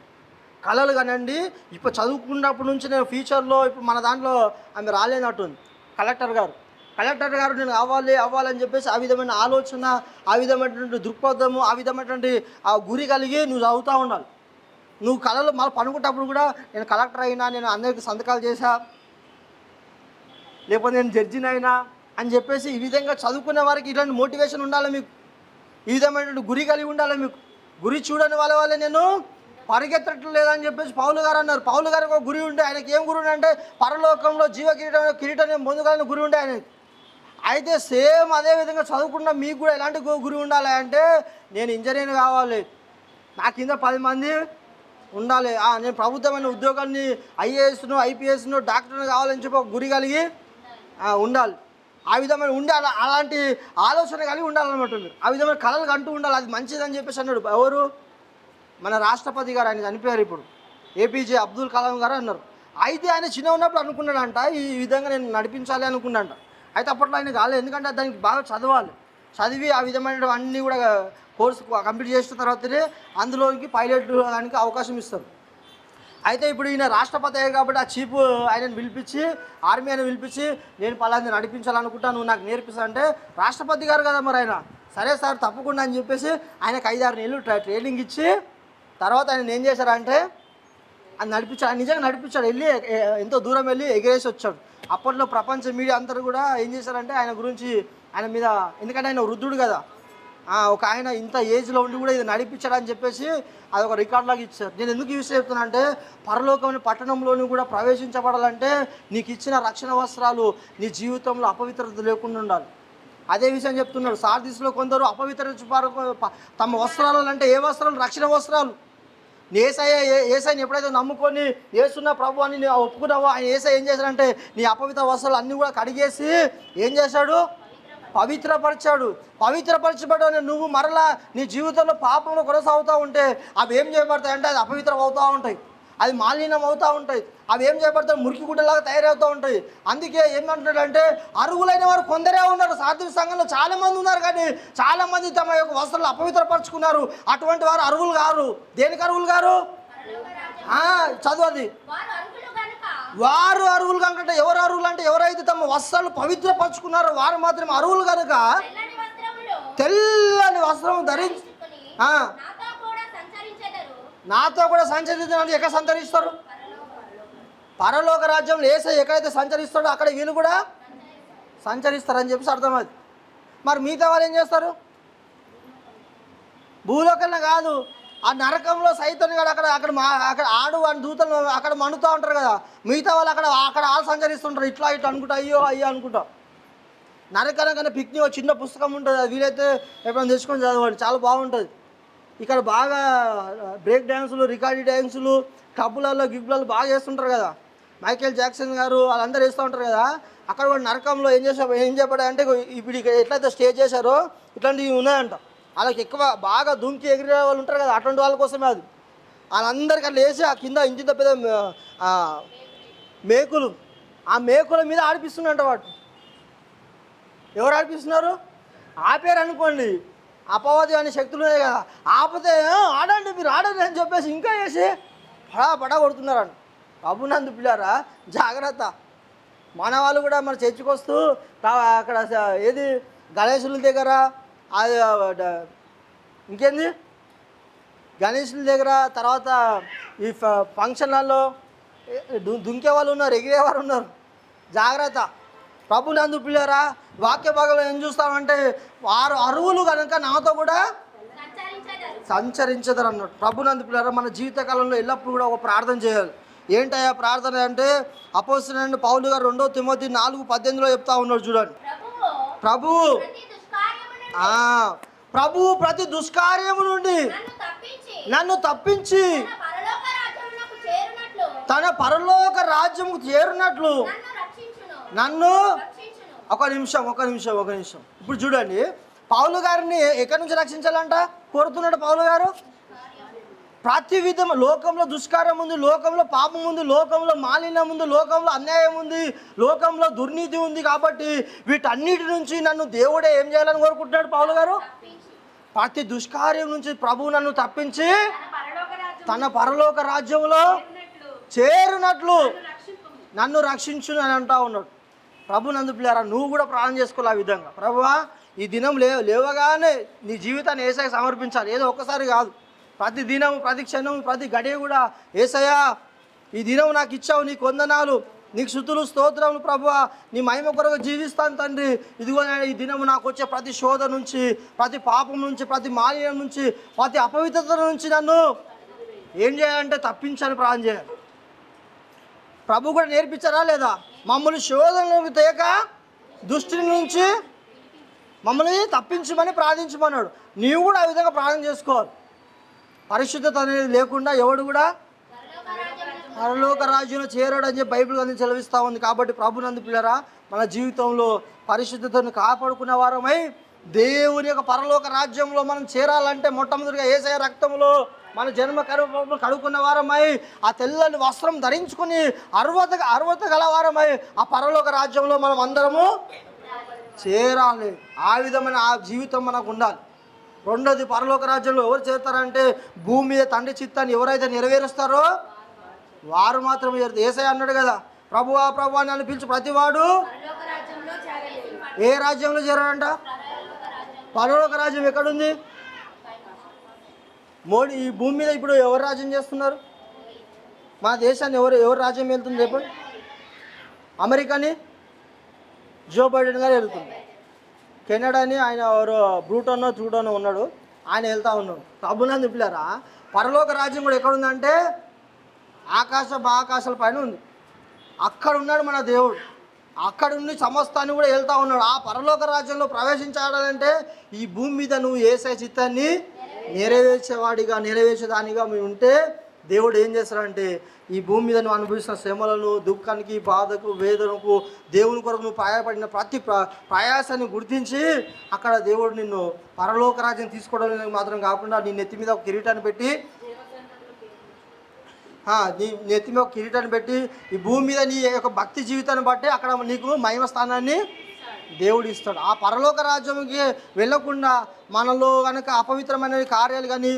Speaker 1: కళలు కనండి. ఇప్పుడు చదువుకున్నప్పటి నుంచి నేను ఫ్యూచర్లో ఇప్పుడు మన దాంట్లో ఆమె రాలేనట్టుంది కలెక్టర్ గారు నేను అవ్వాలని చెప్పేసి ఆ విధమైన ఆలోచన, ఆ విధమైనటువంటి దృక్పథము, ఆ విధమైనటువంటి ఆ గురి కలిగి నువ్వు చదువుతూ ఉండాలి. నువ్వు కళలు మళ్ళీ పనుకుంటప్పుడు కూడా నేను కలెక్టర్ అయినా, నేను అందరికీ సంతకాలు చేశా, లేకపోతే నేను జడ్జిని అయినా అని చెప్పేసి ఈ విధంగా చదువుకునే వారికి ఇలాంటి మోటివేషన్ ఉండాలి. మీకు ఈ విధమైనటువంటి గురి కలిగి ఉండాలి. మీకు గురి చూడని వాళ్ళే నేను పరిగెత్తట్లు లేదని చెప్పేసి పౌలు గారు అన్నారు. పౌలు గారికి ఒక గురి ఉండే. ఆయనకి ఏం గురి ఉండే అంటే పరలోకంలో జీవ కిరీటం పొందుకోవాలని గురి ఉండే ఆయనకి. అయితే సేమ్ అదే విధంగా చదువుకున్న మీకు కూడా ఎలాంటి గురి ఉండాలి అంటే నేను ఇంజనీర్ కావాలి, నా కింద 10 మంది ఉండాలి, నేను ప్రభుత్వమైన ఉద్యోగాన్ని ఐఏఎస్ను ఐపీఎస్ను డాక్టర్ను కావాలని చెప్పి ఒక గురి కలిగి ఉండాలి. ఆ విధమైన ఉండాలి. అలాంటి ఆలోచన కలిగి ఉండాలన్నమాట. మీరు ఆ విధమైన కళలు కంటూ ఉండాలి. అది మంచిదని చెప్పేసి అన్నాడు. ఎవరు? మన రాష్ట్రపతి గారు. ఆయన చనిపోయారు ఇప్పుడు. ఏపీజే అబ్దుల్ కలాం గారు అన్నారు. అయితే ఆయన చిన్న ఉన్నప్పుడు అనుకున్నాడంట ఈ విధంగా నేను నడిపించాలి అనుకున్నాడంట. అయితే అప్పట్లో ఆయన కాలేదు. ఎందుకంటే దానికి బాగా చదివి ఆ విధమైన అన్నీ కూడా కోర్సు కంప్లీట్ చేసిన తర్వాతనే అందులోకి పైలట్ దానికి అవకాశం ఇస్తారు. అయితే ఇప్పుడు ఈయన రాష్ట్రపతి అయ్యారు కాబట్టి ఆ చీఫ్ ఆయనను పిలిపించి, ఆర్మీ ఆయన పిలిపించి నేను పలాంది నడిపించాలనుకుంటా, నువ్వు నాకు నేర్పిస్తా అంటే రాష్ట్రపతి గారు కదా మరి ఆయన సరే సార్ తప్పకుండా అని చెప్పేసి ఆయనకు 5-6 నెలలు ట్రైనింగ్ ఇచ్చి తర్వాత ఆయన ఏం చేశారంటే అది నడిపించాడు. నిజంగా నడిపించాడు. వెళ్ళి ఎంతో దూరం వెళ్ళి ఎగిరేసి వచ్చాడు. అప్పట్లో ప్రపంచ మీడియా అందరూ కూడా ఏం చేశారంటే ఆయన గురించి ఆయన మీద, ఎందుకంటే ఆయన వృద్ధుడు కదా, ఒక ఆయన ఇంత ఏజ్లో ఉండి కూడా ఇది నడిపించాడని చెప్పేసి అది ఒక రికార్డులాగా ఇచ్చారు. నేను ఎందుకు యూస్ చేస్తున్నా అంటే పరలోకమైన పట్టణంలోని కూడా ప్రవేశించబడాలంటే నీకు ఇచ్చిన రక్షణ వస్త్రాలు నీ జీవితంలో అపవిత్రత లేకుండా ఉండాలి. అదే విషయం చెప్తున్నాడు. సార్దీస్లో కొందరు అపవిత్ర తమ వస్త్రాలు అంటే ఏ వస్త్రాలు? రక్షణ వస్త్రాలు. ఏసైని ఎప్పుడైతే నమ్ముకొని ఏసున్న ప్రభు అని ఒప్పుకున్నావో ఆయన ఏసై ఏం చేశాడంటే నీ అపవిత్ర వస్త్రాలు అన్నీ కూడా కడిగేసి ఏం చేశాడు? పవిత్రపరిచాడు. పవిత్రపరచబడి నువ్వు మరలా నీ జీవితంలో పాపంలో కొనసాగుతూ ఉంటే అవి ఏం చేయబడతాయి అంటే అది అపవిత్రం అవుతూ ఉంటాయి, అది మాలిన్యం అవుతూ ఉంటాయి, అవి ఏం చేయబడతాయి? మురికి గుడ్డలాగా తయారవుతూ ఉంటాయి. అందుకే ఏమంటాడంటే అర్హులైన వారు కొందరే ఉన్నారు. సార్థిక సంఘంలో చాలామంది ఉన్నారు, కానీ చాలామంది తమ యొక్క వస్త్రాలు అపవిత్రపరుచుకున్నారు. అటువంటి వారు అర్హులు గారు. దేనికి అర్హులు గారు? చదువు అది. వారు అర్హులు కనుక ఎవరు అర్హులు అంటే ఎవరైతే తమ వస్త్రాలు పవిత్రపరుచుకున్నారో వారు మాత్రం అర్హులు కనుక తెల్లని వస్త్రం ధరించి నాతో కూడా సంచరించడానికి ఎక్కడ సంచరిస్తారు? పరలోక రాజ్యంలో యేసయ్య ఎక్కడైతే సంచరిస్తాడో అక్కడ వీళ్ళు కూడా సంచరిస్తారని చెప్పేసి అర్థమవుతుంది. మరి మిగతా వాళ్ళు ఏం చేస్తారు? భూలోకంలో కాదు, ఆ నరకంలో సైతం కూడా అక్కడ ఆడు అని దూతలు అక్కడ మనుతూ ఉంటారు కదా. మిగతా వాళ్ళు అక్కడ వాళ్ళు సంచరిస్తుంటారు. ఇట్లా అనుకుంటా అయ్యో అనుకుంటా. నరకం కన్నా పిక్నిక్ చిన్న పుస్తకం ఉంటుంది, అది వీలైతే ఎప్పుడైనా తెచ్చుకొని చదవండి, చాలా బాగుంటుంది. ఇక్కడ బాగా బ్రేక్ డ్యాన్సులు, రికార్డీ డ్యాన్సులు, క్లబ్బులలో గిబ్బులలో బాగా చేస్తుంటారు కదా. మైకేల్ జాక్సన్ గారు వాళ్ళందరూ వేస్తూ ఉంటారు కదా. అక్కడ కూడా నరకంలో ఏం చెప్పాడంటే ఇప్పుడు ఎట్లయితే స్టే చేశారో ఇట్లాంటివి ఉన్నాయంట. వాళ్ళకి ఎక్కువ బాగా దుంకి ఎగిరే వాళ్ళు ఉంటారు కదా, అటువంటి వాళ్ళ కోసమే అది. వాళ్ళందరికీ అట్లా వేసి ఆ కింద ఇంత పెద్ద మేకులు, ఆ మేకుల మీద ఆడిపిస్తున్నారంట వాటి. ఎవరు ఆడిపిస్తున్నారు? ఆపేరు అనుకోండి, అపవాది అనే శక్తులు ఉన్నాయి కదా, ఆపితే ఆడండి మీరు ఆడండి అని చెప్పేసి ఇంకా వేసి పడా కొడుతున్నారంట. అబ్బునందు పిల్లారా జాగ్రత్త. మన వాళ్ళు కూడా మన చర్చికి వస్తూ అక్కడ ఏది గణేశుల దగ్గర అది ఇంకేంది గణేశుల దగ్గర తర్వాత ఈ ఫంక్షన్లలో దుంకే వాళ్ళు ఉన్నారు, ఎగిరేవారు ఉన్నారు. జాగ్రత్త. ప్రభునందు పిల్లారా వాక్య భాగంలో ఏం చూస్తామంటే వారు అరువులు కనుక నాతో కూడా సంచరించదరు అన్నాడు. ప్రభునందు పిల్లారా మన జీవితకాలంలో ఎల్లప్పుడూ కూడా ఒక ప్రార్థన చేయాలి. ఏంటయ్యా ప్రార్థన అంటే అపోస్తలుడైన పౌలు గారు 2 తిమోతి 4:18 చెప్తా ఉన్నాడు. చూడండి, ప్రభువు ఆ ప్రభు ప్రతి దుష్కార్యము నుండి నన్ను తప్పించి తన పరలోక రాజ్యము చేరునట్లు నన్ను ఒక నిమిషం. ఇప్పుడు చూడండి, పౌలు గారిని ఎక్కడి నుంచి రక్షించాలంట కోరుతున్నాడు పౌలు గారు? ప్రతి విధం లోకంలో దుష్కారం ఉంది, లోకంలో పాపం ఉంది, లోకంలో మాలిన్యం ఉంది, లోకంలో అన్యాయం ఉంది, లోకంలో దుర్నీతి ఉంది. కాబట్టి వీటన్నిటి నుంచి నన్ను దేవుడే ఏం చేయాలని కోరుకుంటున్నాడు పౌలు గారు? ప్రతి దుష్కార్యం నుంచి ప్రభువు నన్ను తప్పించి తన పరలోక రాజ్యంలో చేరునట్లు నన్ను రక్షించు అని అంటా ఉన్నాడు. ప్రభు నందు పిల్లారా, నువ్వు కూడా ప్రాణం చేసుకోవాలి ఆ విధంగా. ప్రభువా, ఈ దినం లేవగానే నీ జీవితాన్ని ఏసయ్యకి సమర్పించాలి. ఏదో ఒక్కసారి కాదు, ప్రతి దినం, ప్రతి క్షణం, ప్రతి గడియ కూడా ఏసయ్యా ఈ దినం నాకు ఇచ్చావు, నీకు వందనాలు, నీకు స్తుతులు స్తోత్రములు ప్రభువా, నీ మహిమ కొరకు జీవిస్తాను తండ్రి. ఇదిగో ఈ దినము నాకు వచ్చే ప్రతి శోధ నుంచి, ప్రతి పాపం నుంచి, ప్రతి మాలిన్యం నుంచి, ప్రతి అపవిత్రత నుంచి నన్ను ఏం చేయాలంటే తప్పించాలని ప్రార్థన చేయాలి. ప్రభు కూడా నేర్పించారా లేదా? మమ్మల్ని శోధనలోకి తేక దుష్టి నుంచి మమ్మల్ని తప్పించమని ప్రార్థించమన్నాడు. నీవు కూడా ఆ విధంగా ప్రార్థన చేసుకోవాలి. పరిశుద్ధత అనేది లేకుండా ఎవడు కూడా పరలోక రాజ్యంలో చేరాడు అని చెప్పి బైబిల్ అనేది సెలవిస్తూ ఉంది. కాబట్టి ప్రభునందు పిల్లరా, మన జీవితంలో పరిశుద్ధతను కాపాడుకునే వారమై దేవుని యొక్క పరలోక రాజ్యంలో మనం చేరాలంటే మొట్టమొదటిగా యేసయ్య రక్తంలో మన జన్మ కడుక్కున్న వారమై ఆ తెల్లని వస్త్రం ధరించుకుని అర్హత గల వారమై ఆ పరలోక రాజ్యంలో మనం అందరము చేరాలి. ఆ విధమైన ఆ జీవితం మనకు ఉండాలి. రెండోది, పరలోక రాజ్యంలో ఎవరు చేరుతారంటే భూమి మీద తండ్రి చిత్తాన్ని ఎవరైతే నెరవేరుస్తారో వారు మాత్రమే చేరుతారు. యేసయ్య అన్నాడు కదా, ప్రభువా ప్రభువా నన్ను పిలిచి ప్రతివాడు ఏ రాజ్యంలో చేరాడంట? పరలోక రాజ్యం ఎక్కడుంది? మోడీ ఈ భూమి మీద ఇప్పుడు ఎవరు రాజ్యం చేస్తున్నారు? మన దేశాన్ని ఎవరు రాజ్యం వెళ్తుంది చెప్పండి? అమెరికాని జో బైడెన్ గారు వెళ్తుంది. కెనడాని ఆయన ఎవరు ట్రూడోనో ఉన్నాడు, ఆయన వెళ్తూ ఉన్నాడు. ప్రభునందు పిల్లరా, పరలోక రాజ్యం కూడా ఎక్కడుందంటే ఆకాశాల పైన ఉంది. అక్కడ ఉన్నాడు మన దేవుడు. అక్కడ ఉండి సమస్తాన్ని కూడా వెళ్తూ ఉన్నాడు. ఆ పరలోక రాజ్యంలో ప్రవేశించాలంటే ఈ భూమి మీద నువ్వు యేసయ్య చిత్తాన్ని నెరవేర్చేదానిగా మీరు ఉంటే దేవుడు ఏం చేస్తాడంటే ఈ భూమి మీద నువ్వు అనుభవిస్తున్న శ్రమలను, దుఃఖానికి, బాధకు, వేదనకు, దేవుని కొరకు నువ్వు ప్రయాసపడిన ప్రతి ప్రయాసాన్ని గుర్తించి అక్కడ దేవుడు నిన్ను పరలోక రాజ్యం తీసుకోవడం మాత్రం కాకుండా నీ నెత్తి మీద ఒక కిరీటాన్ని పెట్టి ఈ భూమి మీద నీ యొక్క భక్తి జీవితాన్ని బట్టి అక్కడ నీకు మహిమ స్థానాన్ని దేవుడు ఇస్తాడు. ఆ పరలోక రాజ్యంకి వెళ్ళకుండా మనలో కనుక అపవిత్రమైన కార్యాలు కానీ,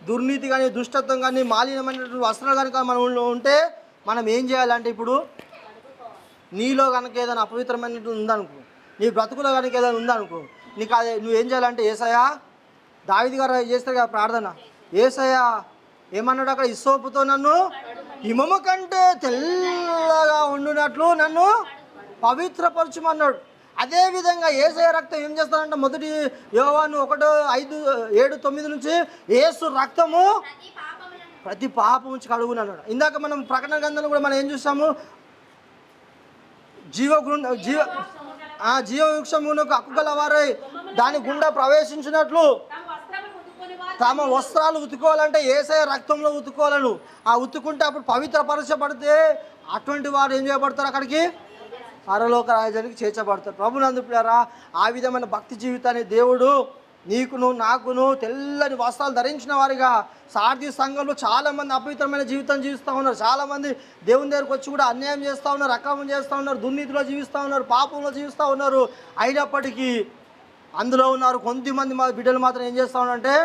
Speaker 1: దుర్నీతి కానీ, దుష్టత్వం కానీ, మాలిన్యమైనటువంటి వస్త్రాలు కనుక మనం ఉంటే మనం ఏం చేయాలంటే, ఇప్పుడు నీలో కనుక ఏదైనా అపవిత్రమైనటువంటి ఉందనుకో, నీ బ్రతుకులో కనుక ఏదైనా ఉందనుకో, నీకు అదే నువ్వేం చేయాలంటే యేసయ్యా, దావీదు గారు చేస్తారు కదా ప్రార్థన, యేసయ్యా ఏమన్నాడు అక్కడ? ఇస్సోపుతో నన్ను హిమము కంటే తెల్లగా ఉండునట్లు నన్ను పవిత్రపరచుమన్నాడు. అదేవిధంగా యేసయ్య రక్తం ఏం చేస్తాడంటే మొదటి యోహాను 1:5-7-9 నుంచి యేసు రక్తము ప్రతి పాపం నుంచి కడుగును అన్నాడు. ఇందాక మనం ప్రకటన గ్రంథంలో కూడా మనం ఏం చూసాము? జీవవృక్షమునకు హక్కు గల వారై దాని గుండా ప్రవేశించినట్లు తమ వస్త్రాలు ఉతుకోవాలంటే యేసయ్య రక్తంలో ఉతుకోవాలను. ఆ ఉతుకుంటే అప్పుడు పవిత్రపరచబడితే అటువంటి వారు ఏం చేయబడతారు? అక్కడికి పరలోక రాజ్యానికి చేర్చబడతారు. ప్రభునందు పిల్లరా, ఆ విధమైన భక్తి జీవితాన్ని దేవుడు నీకును నాకును తెల్లని వస్త్రాలు ధరించిన వారిగా సార్థి సంఘంలో చాలామంది అపవిత్రమైన జీవితం జీవిస్తూ ఉన్నారు. చాలామంది దేవుని దగ్గరకు వచ్చి కూడా అన్యాయం చేస్తూ ఉన్నారు, అక్రమం చేస్తూ ఉన్నారు, దుర్నీతిలో జీవిస్తూ ఉన్నారు, పాపంలో జీవిస్తూ ఉన్నారు. అయినప్పటికీ అందులో ఉన్నారు కొంతమంది బిడ్డలు మాత్రం ఏం చేస్తూ ఉన్నారంటే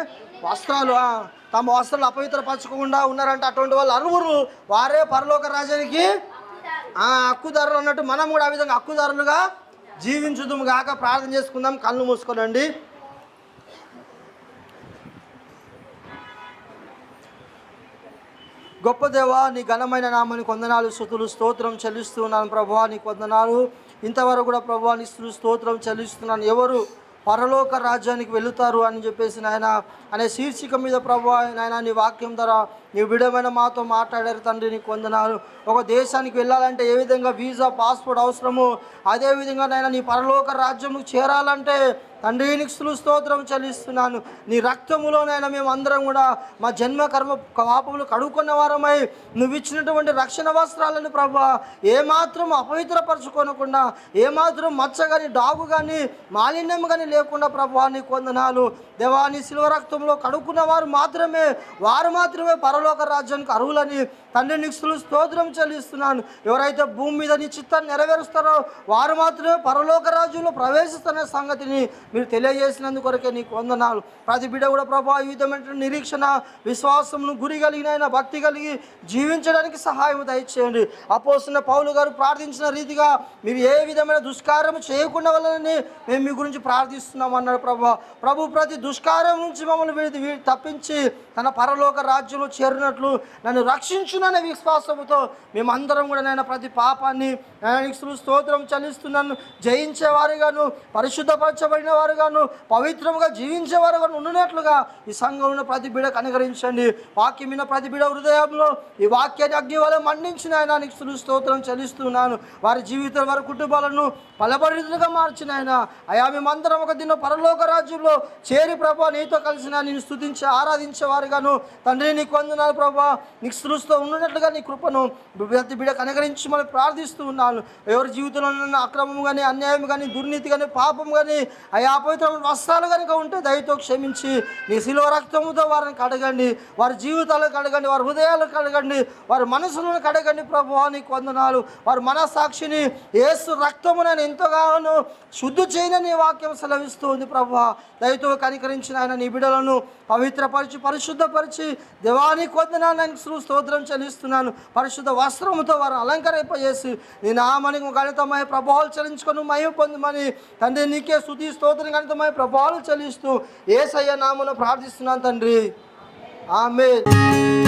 Speaker 1: తమ వస్త్రాలు అపవిత్రపరచకుండా ఉన్నారంటే అటువంటి వాళ్ళు అరువురు వారే పరలోక రాజ్యానికి హక్కుదారులు అన్నట్టు మనం కూడా ఆ విధంగా హక్కుదారులుగా జీవించుదాం గాక. ప్రార్థన చేసుకుందాం. కళ్ళు మూసుకోనండి. గొప్ప దేవా, నీ ఘనమైన నామానికి వందనాలు, స్తుతులు స్తోత్రం చెల్లిస్తున్నాను ప్రభువా. నీకు వందనాలు. ఇంతవరకు కూడా ప్రభువా నీ స్తుతులు స్తోత్రం చెల్లిస్తున్నాను. ఎవరు పరలోక రాజ్యానికి వెళుతారు అని చెప్పేసి నాయన అనే శీర్షిక మీద ప్రభువా నాయన నీ వాక్యం ద్వారా నీ విడమైన మాతో మాట్లాడారు తండ్రి. నీకు వందనాలు. ఒక దేశానికి వెళ్ళాలంటే ఏ విధంగా వీసా, పాస్పోర్ట్ అవసరము, అదేవిధంగా నాయన నీ పరలోక రాజ్యంకు చేరాలంటే తండ్రి నీకు స్తోత్రం చెల్లిస్తున్నాను. నీ రక్తములోనైనా మేము అందరం కూడా మా జన్మ కర్మ పాపములు కడుక్కున్న వారమై నువ్వు ఇచ్చినటువంటి రక్షణ వస్త్రాలను ప్రభువా ఏమాత్రం అపవిత్రపరచుకోనకుండా, ఏమాత్రం మచ్చ కానీ డాగు కానీ మాలిన్యం కానీ లేకుండా ప్రభువా నీకు వందనాలు. దేవా నీ శిలువ రక్తంలో కడుక్కున్న వారు మాత్రమే పరలోక రాజ్యానికి అర్హులని తండ్రి నీకు స్తోత్రం చెల్లిస్తున్నాను. ఎవరైతే భూమి మీద నీ చిత్తాన్ని నెరవేరుస్తారో వారు మాత్రమే పరలోక రాజ్యంలో ప్రవేశిస్తున్న సంగతిని మీరు తెలియజేసినందుకు కొరకే నీకు వందనాలు. ప్రతి బిడ్డ కూడా ప్రభా ఈ విధమైన నిరీక్షణ విశ్వాసమును గురి కలిగిన భక్తి కలిగి జీవించడానికి సహాయం దయచేయండి. అపోస్తలుడైన పౌలు గారు ప్రార్థించిన రీతిగా మీరు ఏ విధమైన దుష్కార్యం చేయకుండా వలనని మేము మీ గురించి ప్రార్థిస్తున్నాం అన్నాడు ప్రభు ప్రతి దుష్కార్యం నుంచి మమ్మల్ని తప్పించి తన పరలోక రాజ్యంలో చేరినట్లు నన్ను రక్షించుననే విశ్వాసంతో మేమందరం కూడా నేను ప్రతి పాపాన్ని స్తోత్రం చెల్లిస్తున్నాను. జయించేవారుగాను, పరిశుద్ధపరచబడిన వారుగాను, పవిత్రంగా జీవించేవారుగాను ఉన్నట్లుగా ఈ సంఘంలో ప్రతి బిడకు అనుగ్రహించండి. వాక్యం మీద ప్రతి బిడ హృదయంలో ఈ వాక్యాన్ని అగ్ని వల్ల మండించిన ఆయన నీకు స్తోత్రం చెల్లిస్తున్నాను. వారి జీవితం, వారి కుటుంబాలను బలపరితులుగా మార్చిన ఆయన అయా మేమందరం ఒక దిన పరలోక రాజ్యంలో చేరి ప్రభా నీతో కలిసిన నేను స్తుతించి ఆరాధించే వారుగాను తండ్రి నీకు వందనాలు ప్రభా. నీకు స్తోత్రం ఉన్నట్లుగా నీ కృపను ప్రతి బిడకు అనుగ్రహించి మనం ప్రార్థిస్తూ ఉన్నాను. ఎవరి జీవితంలో ఉన్న అక్రమం కానీ, అన్యాయం కానీ, దుర్నీతి కానీ, పాపం కానీ, అయా అపవిత్రమైన వస్త్రాలు కనుక ఉంటే దయతో క్షమించి నీ శిలువ రక్తముతో వారిని కడగండి, వారి జీవితాలను కడగండి, వారి హృదయాలను కడగండి, వారి మనసులను కడగండి ప్రభువా నీకు వందనాలు. వారి మనస్సాక్షిని యేసు రక్తమునని ఎంతగానో శుద్ధి చేయని వాక్యం సెలవిస్తూ ఉంది ప్రభువా. దయతో కనికరించిన ఆయన నీ బిడ్డలను పవిత్రపరిచి పరిశుద్ధపరిచి దేవానికి వందనాన్ని స్తోత్రం చెల్లిస్తున్నాను. పరిశుద్ధ వస్త్రముతో వారిని అలంకరింపజేసి నీ నామానికి ఘనతమై ప్రభావాలు చెల్లించుకొని మహిమ పొందమని తండ్రి నీకే స్తుతి స్తోత్రం ఘనతమై ప్రభావాలు చెల్లిస్తూ యేసయ్య నామమున ప్రార్థిస్తున్నాను తండ్రి. ఆమేన్.